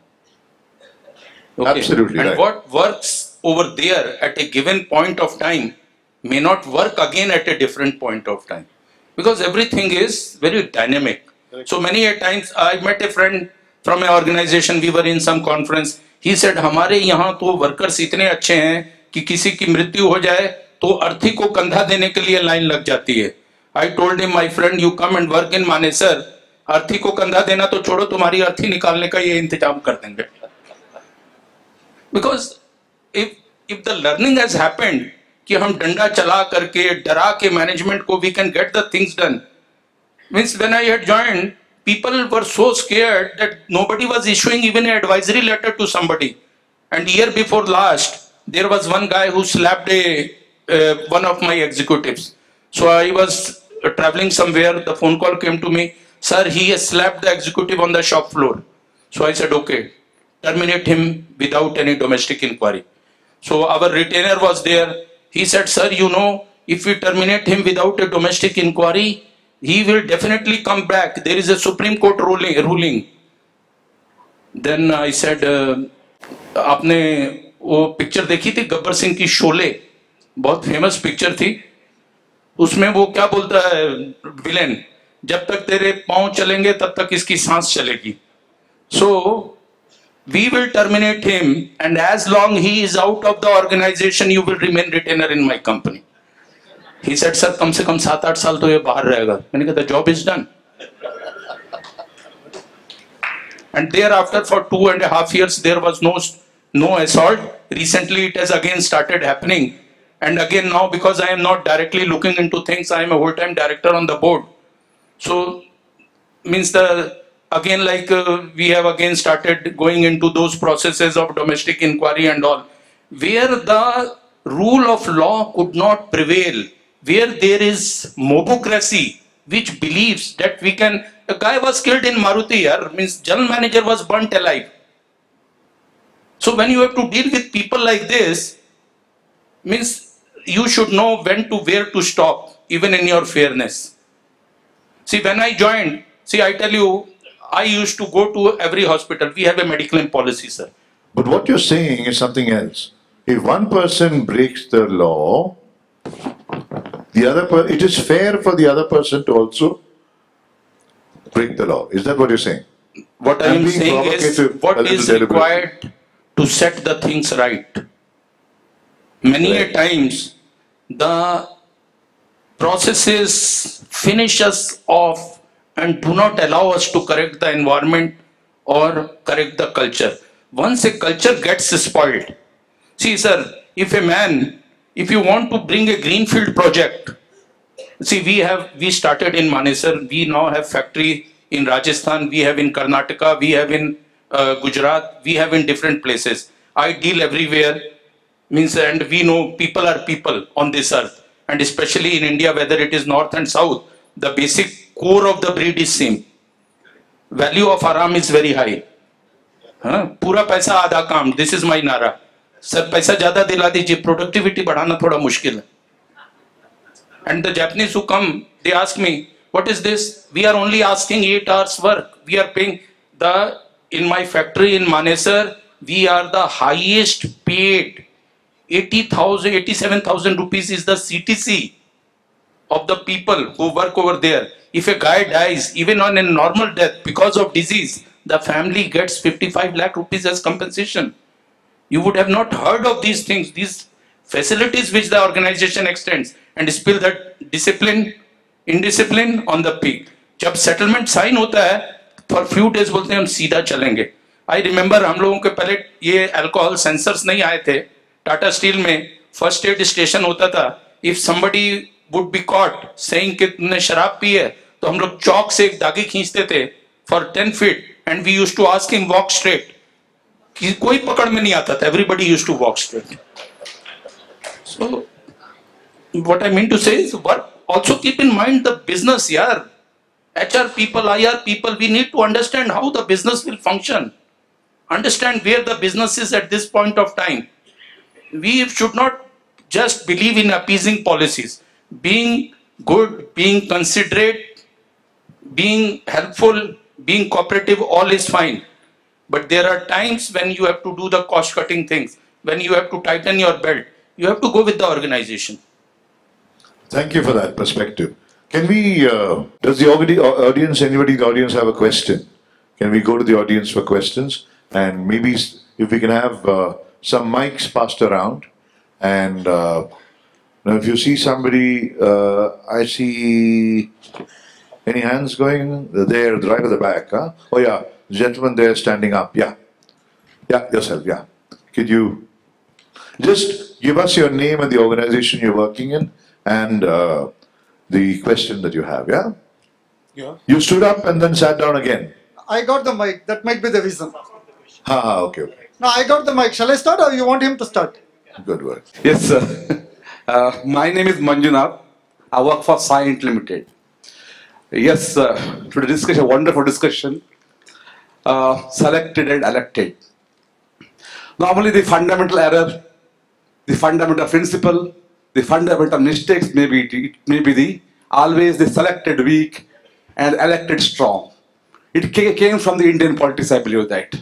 [SPEAKER 6] Okay?
[SPEAKER 2] Absolutely
[SPEAKER 6] And
[SPEAKER 2] right.
[SPEAKER 6] what works over there at a given point of time may not work again at a different point of time. Because everything is very dynamic. So many a times I met a friend from an organization, we were in some conference. He said, हमारे यहाँ तो workers इतने अच्छे हैं कि किसी की मृत्यु हो जाए तो अर्थी को कंधा देने के लिए लाइन लग जाती है. I told him, my friend, you come and work in Manesar. अर्थी को कंधा देना तो छोड़ो, तुम्हारी अर्थी निकालने का ये इंतजाम कर देंगे. Because if the learning has happened कि हम डंडा चला करके डरा के मैनेजमेंट को we can get the things done. Means when I had joined, people were so scared that nobody was issuing even an advisory letter to somebody. And year before last, there was one guy who slapped one of my executives. So I was traveling somewhere, the phone call came to me, sir, he has slapped the executive on the shop floor. So I said, okay, terminate him without any domestic inquiry. So our retainer was there. He said, sir, you know, if we terminate him without a domestic inquiry, he will definitely come back. There is a Supreme Court ruling. Then I said, आपने वो picture देखी थी गब्बर सिंह की शोले, बहुत famous picture थी. उसमें वो क्या बोलता है विलेन, जब तक तेरे पांव चलेंगे तब तक इसकी सांस चलेगी. So we will terminate him, and as long he is out of the organization, you will remain retainer in my company. He said, sir, कम से कम 7-8 साल तो ये बाहर रहेगा. मैंने कहा, the job is done. And thereafter, for 2.5 years, there was no assault. Recently, it has again started happening. And again now, because I am not directly looking into things, I am a whole-time director on the board. So, means again like we have again started going into those processes of domestic inquiry and all, where the rule of law could not prevail, where there is mobocracy, which believes that we can. A guy was killed in Maruti, means general manager was burnt alive. So when you have to deal with people like this, means you should know when to where to stop, even in your fairness. See, when I joined, see, I tell you, I used to go to every hospital. We have a medical policy, sir.
[SPEAKER 2] But what you're saying is something else. If one person breaks the law, it is fair for the other person to also break the law. Is that what you're saying?
[SPEAKER 6] What I
[SPEAKER 2] I'm
[SPEAKER 6] am
[SPEAKER 2] being
[SPEAKER 6] saying is
[SPEAKER 2] provocative, a
[SPEAKER 6] what
[SPEAKER 2] little
[SPEAKER 6] is
[SPEAKER 2] deliberate.
[SPEAKER 6] required to set the things right. Many a times the processes finish us off and do not allow us to correct the environment or correct the culture. Once a culture gets spoiled, see, sir, if you want to bring a greenfield project, see, we started in Manesar, we now have factory in Rajasthan, we have in Karnataka, we have in Gujarat, we have in different places. I deal everywhere, means, and we know people are people on this earth, and especially in India, whether it is north and south, the basic core of the breed is same. Value of haram is very high. पूरा पैसा आधा काम, this is my nara. Sir पैसा ज्यादा दिला दीजिए, productivity बढ़ाना थोड़ा मुश्किल है. And the Japanese who come, they ask me, what is this? We are only asking 8 hours work. We are paying in my factory in Manesar, we are the highest paid. 87,000 rupees is the CTC of the people who work over there. If a guy dies, even on a normal death because of disease, the family gets 55 lakh rupees as compensation. You would have not heard of these things, these facilities which the organization extends, and spill that indiscipline on the peak. जब settlement sign होता है, for few days बोलते हैं हम सीधा चलेंगे. I remember हम लोगों के पहले ये alcohol sensors नहीं आए थे. टाटा स्टील में first aid station होता था. If somebody would be caught saying कि तुमने शराब पी है, तो हम लोग चौक से एक दागी खींचते थे for 10 feet, and we used to ask him walk straight. कि कोई पकड़ में नहीं आता था. Everybody used to walk straight. So what I mean to say is also keep in mind the business, yeah. HR people, IR people, we need to understand how the business will function. Understand where the business is at this point of time. We should not just believe in appeasing policies. Being good, being considerate, being helpful, being cooperative, all is fine. But there are times when you have to do the cost cutting things, when you have to tighten your belt. You have to go with the organization.
[SPEAKER 2] Thank you for that perspective. Can we, does the audience, anybody in the audience have a question? Can we go to the audience for questions? And maybe if we can have some mics passed around. And now if you see somebody, I see any hands going? There, right at the back. Huh? Oh yeah, gentleman there standing up. Yeah. Yeah, yourself, yeah. Could you just give us your name and the organization you're working in and the question that you have, yeah?
[SPEAKER 1] Yeah.
[SPEAKER 2] You stood up and then sat down again.
[SPEAKER 7] I got the mic. That might be the reason.
[SPEAKER 2] Okay.
[SPEAKER 7] No, I got the mic. Shall I start or you want him to start?
[SPEAKER 2] Good work.
[SPEAKER 8] Yes, sir. My name is Manjunath. I work for Science Limited. Yes, today discussion, wonderful discussion. Selected and elected. Normally, the fundamental error, the fundamental principle, the fundamental mistakes may be the always the selected weak and elected strong. It came from the Indian politics, I believe that.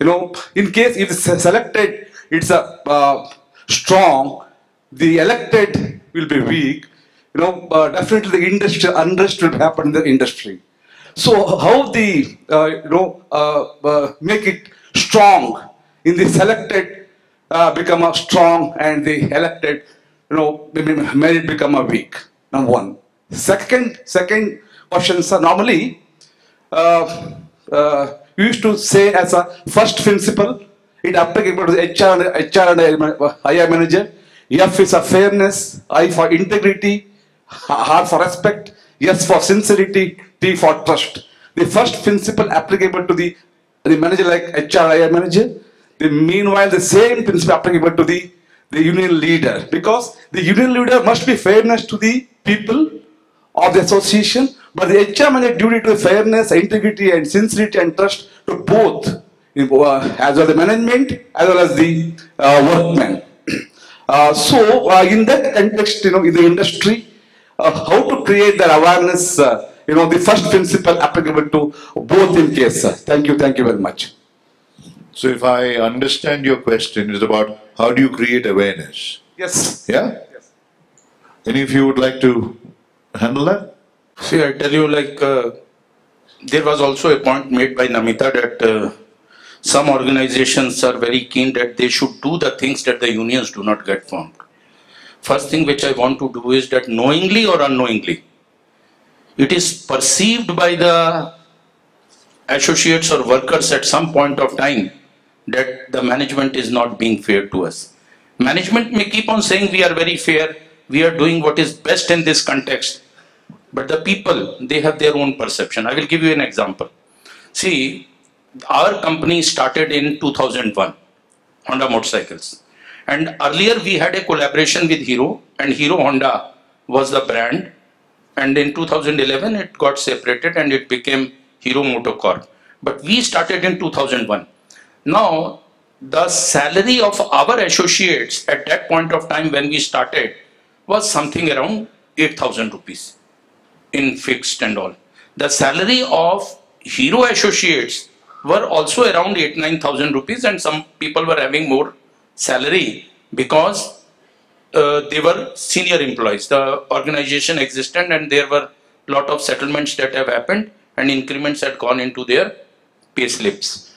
[SPEAKER 8] You know, in case if it's selected, it's a strong, the elected will be weak. You know, definitely the industry unrest will happen in the industry. So how the make it strong in the selected become a strong and the elected, you know, may it become a weak. Number one. Second question, sir. Normally, we used to say as a first principle, it applicable to the HR and IR manager. F is a fairness, I for integrity, R for respect, S for sincerity, T for trust. The first principle applicable to the manager like HR IR manager. Meanwhile, the same principle applicable to the union leader, because the union leader must be fairness to the people of the association, but the HR manager duty to fairness, integrity, and sincerity and trust to both, as well as the management as well as the workmen. In that context, you know, in the industry, how to create that awareness, you know, the first principle applicable to both in case. Thank you very much.
[SPEAKER 2] So if I understand your question, it's about how do you create awareness?
[SPEAKER 8] Yes.
[SPEAKER 2] Yeah? Yes. Any of you would like to handle that?
[SPEAKER 6] See, I tell you, like, there was also a point made by Namita that some organizations are very keen that they should do the things that the unions do not get formed. First thing which I want to do is that knowingly or unknowingly, it is perceived by the associates or workers at some point of time that the management is not being fair to us. Management may keep on saying we are very fair, we are doing what is best in this context, but the people, they have their own perception. I will give you an example. See, our company started in 2001, Honda Motorcycles. And earlier we had a collaboration with Hero, and Hero Honda was the brand. And in 2011 it got separated and it became Hero Motocorp. But we started in 2001. Now, the salary of our associates at that point of time when we started was something around 8,000 rupees in fixed and all. The salary of Hero associates were also around 8,000-9,000 rupees, and some people were having more salary because they were senior employees. The organization existed and there were a lot of settlements that have happened and increments had gone into their pay slips.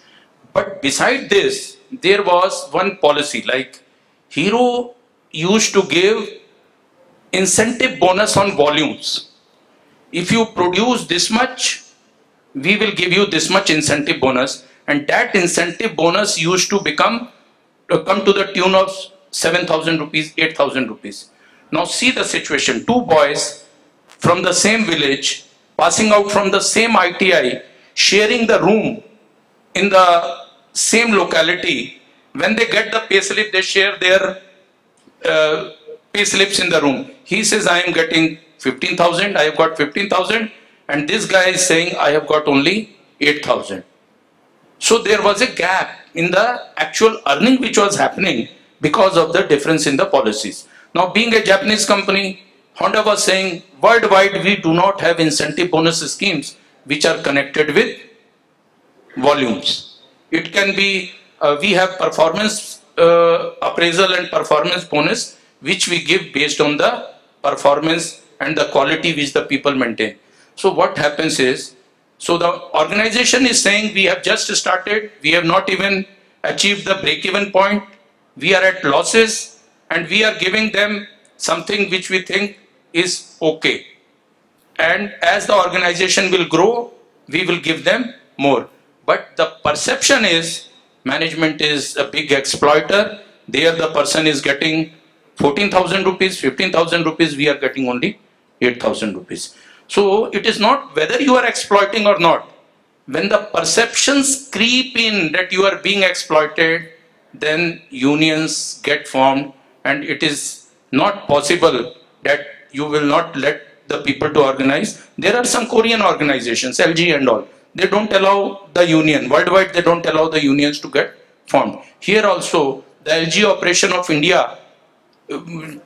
[SPEAKER 6] But beside this, there was one policy, like Hero used to give incentive bonus on volumes. If you produce this much, we will give you this much incentive bonus, and that incentive bonus used to come to the tune of 7,000 rupees, 8,000 rupees. Now see the situation, two boys from the same village, passing out from the same ITI, sharing the room in the same locality. When they get the payslip, they share their payslips in the room. He says, I am getting 15,000, I have got 15,000, and this guy is saying I have got only 8,000. So there was a gap in the actual earning which was happening because of the difference in the policies. Now, being a Japanese company, Honda was saying worldwide we do not have incentive bonus schemes which are connected with volumes. It can be, we have performance appraisal and performance bonus which we give based on the performance and the quality which the people maintain. So what happens is, so the organization is saying we have just started, we have not even achieved the break-even point, we are at losses, and we are giving them something which we think is okay. And as the organization will grow, we will give them more. But the perception is management is a big exploiter. There the person is getting 14,000 rupees, 15,000 rupees, we are getting only 8,000 rupees. So it is not whether you are exploiting or not. When the perceptions creep in that you are being exploited, then unions get formed, and it is not possible that you will not let the people to organize. There are some Korean organizations, LG and all. They don't allow the union. Worldwide, they don't allow the unions to get formed. Here also, the LG operation of India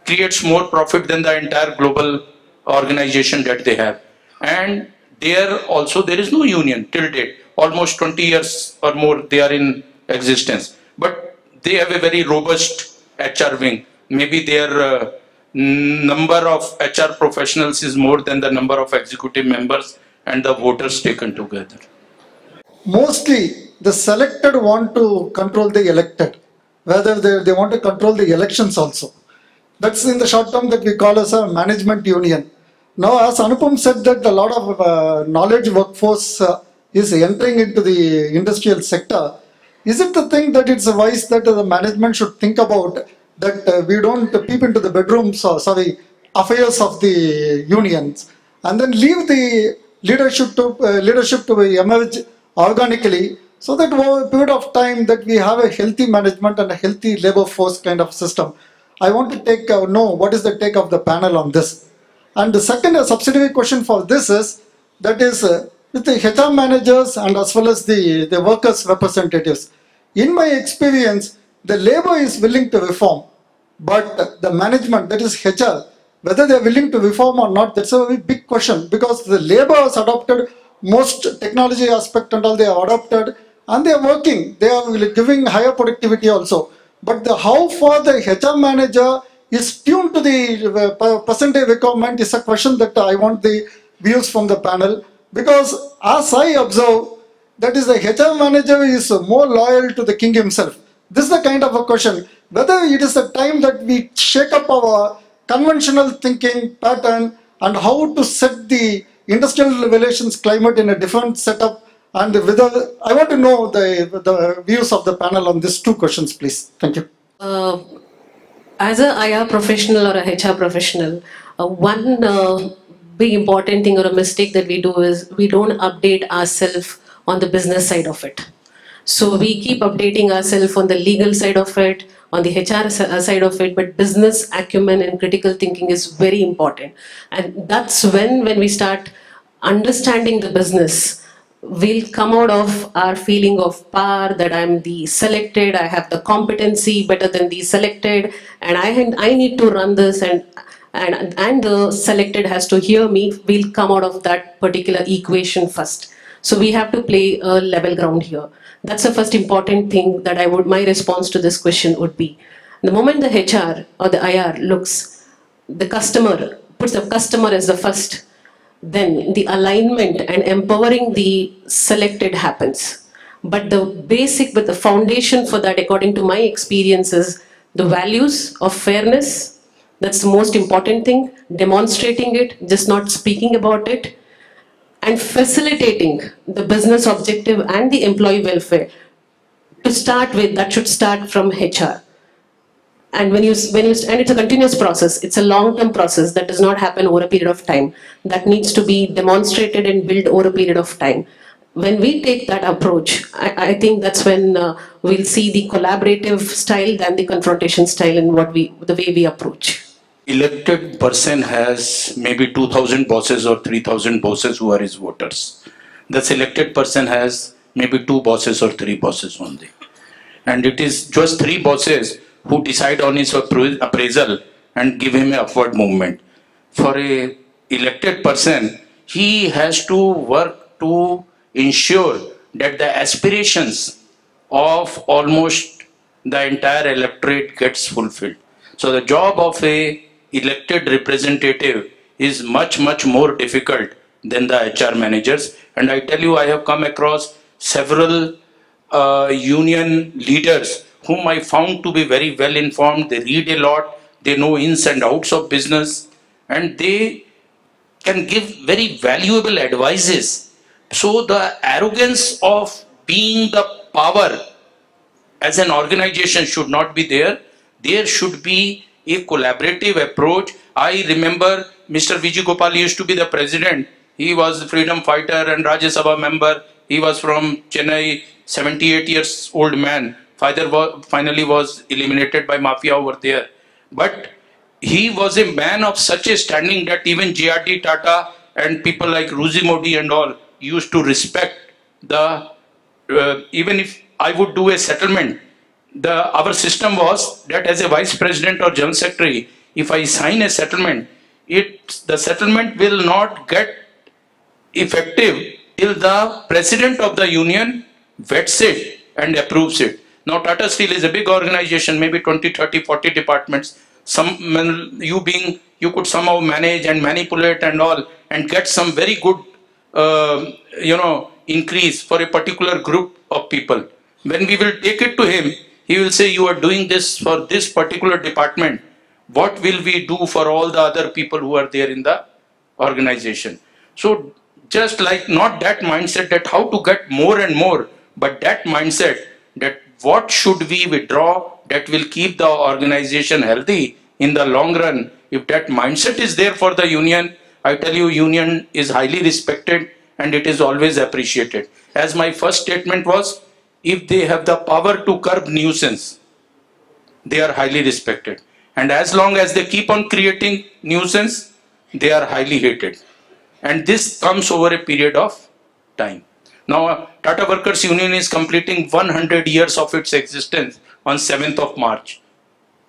[SPEAKER 6] creates more profit than the entire global organization that they have. And there also there is no union till date. Almost 20 years or more they are in existence. But they have a very robust HR wing. Maybe their number of HR professionals is more than the number of executive members and the voters taken together.
[SPEAKER 7] Mostly the selected want to control the elected, whether they want to control the elections also. That's in the short term that we call as a management union. Now, as Anupam said that a lot of knowledge workforce is entering into the industrial sector, is it the thing that it's wise that the management should think about that we don't peep into the bedrooms or affairs of the unions and then leave the leadership to emerge organically, so that over a period of time that we have a healthy management and a healthy labor force kind of system. I want to know what is the take of the panel on this. And the second subsidiary question for this is, that is with the HR managers and as well as the workers representatives. In my experience, the labor is willing to reform, but the management, that is HR, whether they are willing to reform or not, that's a very big question, because the labor has adopted most technology aspect and all they have adopted, and they are working, they are giving higher productivity also. But how far the HR manager is tuned to the present day requirement is a question that I want the views from the panel, because as I observe, that is the HR manager is more loyal to the king himself. This is the kind of a question, whether it is the time that we shake up our conventional thinking pattern and how to set the industrial relations climate in a different setup, and whether, I want to know the views of the panel on these two questions, please. Thank you.
[SPEAKER 5] As a IR professional or a HR professional, one big important thing or a mistake that we do is we don't update ourselves on the business side of it. So we keep updating ourselves on the legal side of it, on the HR side of it, but business acumen and critical thinking is very important. And that's when we start understanding the business, we'll come out of our feeling of power that I'm the selected, I have the competency better than the selected, and I need to run this, and the selected has to hear me. We'll come out of that particular equation first. So we have to play a level ground here. That's the first important thing that my response to this question would be. The moment the HR or the IR looks, the customer, puts the customer as the first, then the alignment and empowering the selected happens. But the foundation for that, according to my experience, is the values of fairness. That's the most important thing. Demonstrating it, just not speaking about it, and facilitating the business objective and the employee welfare. To start with, that should start from HR. And and it's a continuous process. It's a long-term process that does not happen over a period of time. That needs to be demonstrated and built over a period of time. When we take that approach, I think that's when we'll see the collaborative style than the confrontation style in the way we approach.
[SPEAKER 6] elected person has maybe 2,000 bosses or 3,000 bosses who are his voters. The selected person has maybe 2 bosses or 3 bosses only. And it is just 3 bosses who decide on his appraisal and give him a upward movement. For a elected person, he has to work to ensure that the aspirations of almost the entire electorate gets fulfilled. So the job of a elected representative is much, much more difficult than the HR managers. And I tell you, I have come across several union leaders whom I found to be very well informed. They read a lot, they know ins and outs of business, and they can give very valuable advices. So the arrogance of being the power as an organization should not be there. There should be a collaborative approach. I remember Mr. Vijay Gopal used to be the president. He was a freedom fighter and Rajya Sabha member. He was from Chennai, 78 years old man. Father finally was eliminated by mafia over there. But he was a man of such a standing that even J.R.D. Tata and people like Ruzi Modi and all used to respect the even if I would do a settlement, our system was that as a vice president or general secretary, if I sign a settlement, the settlement will not get effective till the president of the union vets it and approves it. Now Tata Steel is a big organization, maybe 20, 30, 40 departments. You could somehow manage and manipulate and all and get some very good, increase for a particular group of people. When we will take it to him, he will say, you are doing this for this particular department. What will we do for all the other people who are there in the organization? So just like not that mindset that how to get more and more, but that mindset that what should we withdraw that will keep the organization healthy in the long run. If that mindset is there for the union, I tell you, union is highly respected and it is always appreciated. As my first statement was, if they have the power to curb nuisance, they are highly respected. And as long as they keep on creating nuisance, they are highly hated. And this comes over a period of time. Now, Tata Workers Union is completing 100 years of its existence on 7th of March.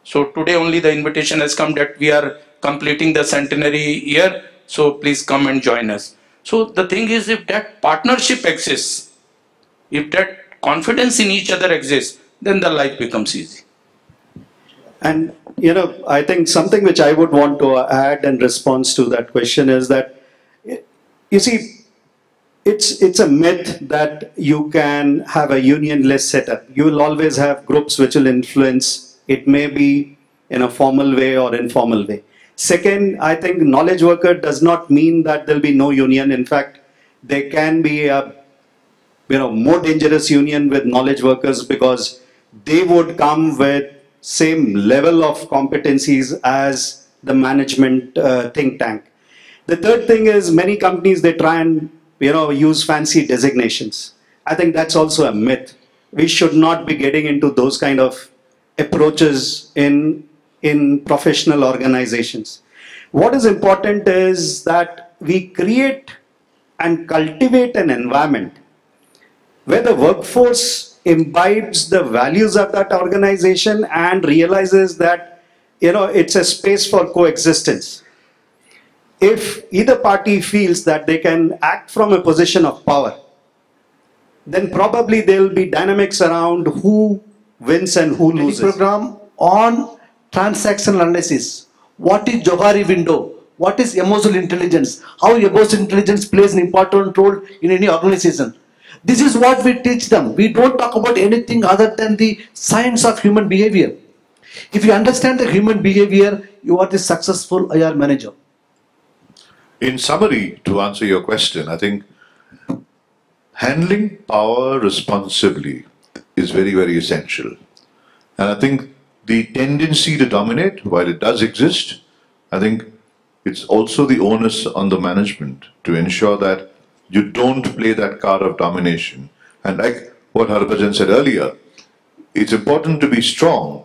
[SPEAKER 6] So today only the invitation has come that we are completing the centenary year. So please come and join us. So the thing is, if that partnership exists, if that confidence in each other exists, then the life becomes easy.
[SPEAKER 4] And, I think something which I would want to add in response to that question is that, you see, it's a myth that you can have a union-less setup. You will always have groups which will influence. It may be in a formal way or informal way. Second, I think knowledge worker does not mean that there will be no union. In fact, there can be a more dangerous union with knowledge workers because they would come with same level of competencies as the management think tank. The third thing is many companies, they try and use fancy designations. I think that's also a myth. We should not be getting into those kind of approaches in professional organizations. What is important is that we create and cultivate an environment where the workforce imbibes the values of that organization and realizes that it's a space for coexistence. If either party feels that they can act from a position of power, then probably there will be dynamics around who wins and who loses.
[SPEAKER 3] Program on transactional analysis. What is Johari window? What is emotional intelligence? How emotional intelligence plays an important role in any organization. This is what we teach them. We don't talk about anything other than the science of human behavior. If you understand the human behavior, you are the successful IR manager.
[SPEAKER 2] In summary, to answer your question, I think handling power responsibly is very, very essential. And I think the tendency to dominate, while it does exist, I think it's also the onus on the management to ensure that you don't play that card of domination. And like what Harbhajan said earlier, it's important to be strong,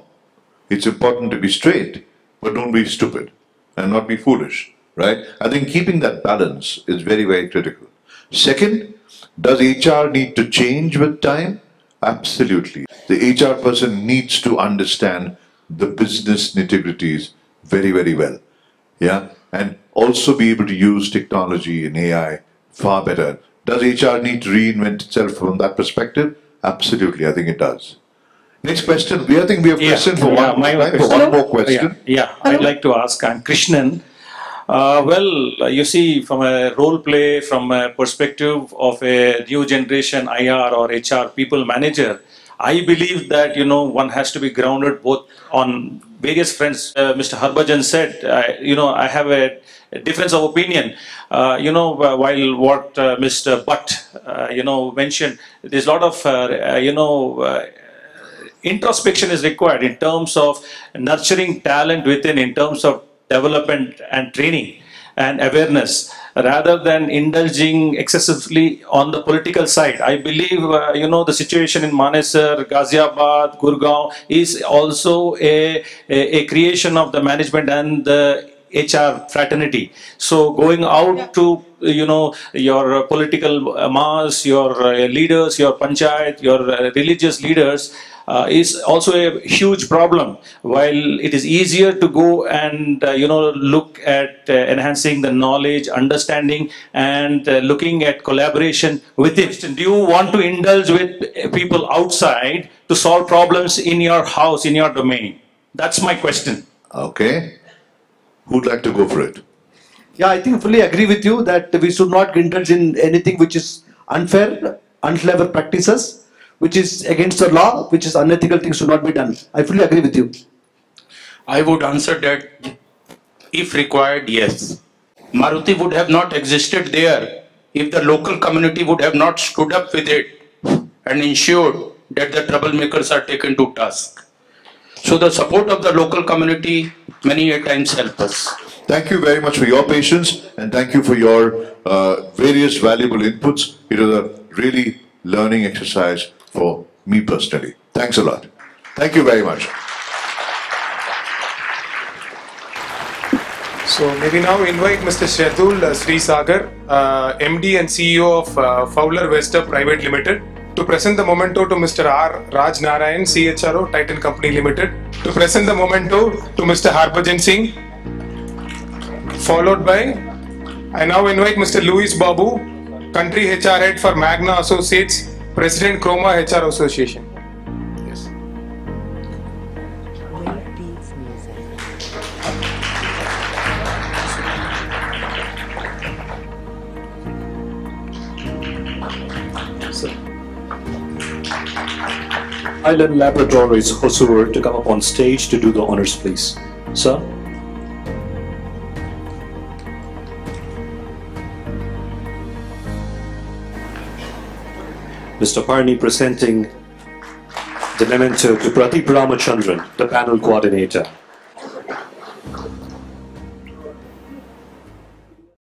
[SPEAKER 2] it's important to be straight, but don't be stupid. and not be foolish, right? I think keeping that balance is very, very critical. Second, does HR need to change with time? Absolutely. The HR person needs to understand the business nitty-gritties very, very well. Yeah, and also be able to use technology and AI far better. Does HR need to reinvent itself from that perspective? Absolutely, I think it does. Next question. I think we have question for one more question.
[SPEAKER 9] I'd like to ask. I'm Krishnan. You see, from a role play, from a perspective of a new generation IR or HR people manager, I believe that, one has to be grounded both on various fronts. Mr. Harbhajan said, I have a difference of opinion. While what Mr. Butt, mentioned, there's a lot of, introspection is required in terms of nurturing talent within, in terms of development and training and awareness, rather than indulging excessively on the political side. I believe, the situation in Manesar, Ghaziabad, Gurgaon is also a creation of the management and the HR fraternity. So going out to, your political mass, your leaders, your panchayat, your religious leaders, is also a huge problem. While it is easier to go and look at enhancing the knowledge, understanding, and looking at collaboration with it. Do you want to indulge with people outside to solve problems in your house, in your domain? That's my question.
[SPEAKER 2] Okay. Who'd like to go for it?
[SPEAKER 3] Yeah, I think I fully agree with you that we should not indulge in anything which is unfair, unclever practices, which is against the law, which is unethical things should not be done. I fully agree with you.
[SPEAKER 6] I would answer that, if required, yes. Maruti would have not existed there if the local community would have not stood up with it and ensured that the troublemakers are taken to task. So the support of the local community many a times help us.
[SPEAKER 2] Thank you very much for your patience, and thank you for your various valuable inputs. It was a really learning exercise for me personally. Thanks a lot. Thank you very much.
[SPEAKER 1] So maybe now invite Mr. Shardul Srisagar, MD and CEO of Fowler Wester Private Limited, to present the memento to Mr. R. Raj Narayan, CHRO, Titan Company Limited, to present the memento to Mr. Harbhajan Singh, followed by, I now invite Mr. Louis Babu, Country HR Head for Magna Associates, President Chroma HR Association. Yes.
[SPEAKER 10] Island Laboratories Hosur to come up on stage to do the honors, please. Sir. Mr. Parni presenting the memento to Pradeep Ramachandran, the panel coordinator.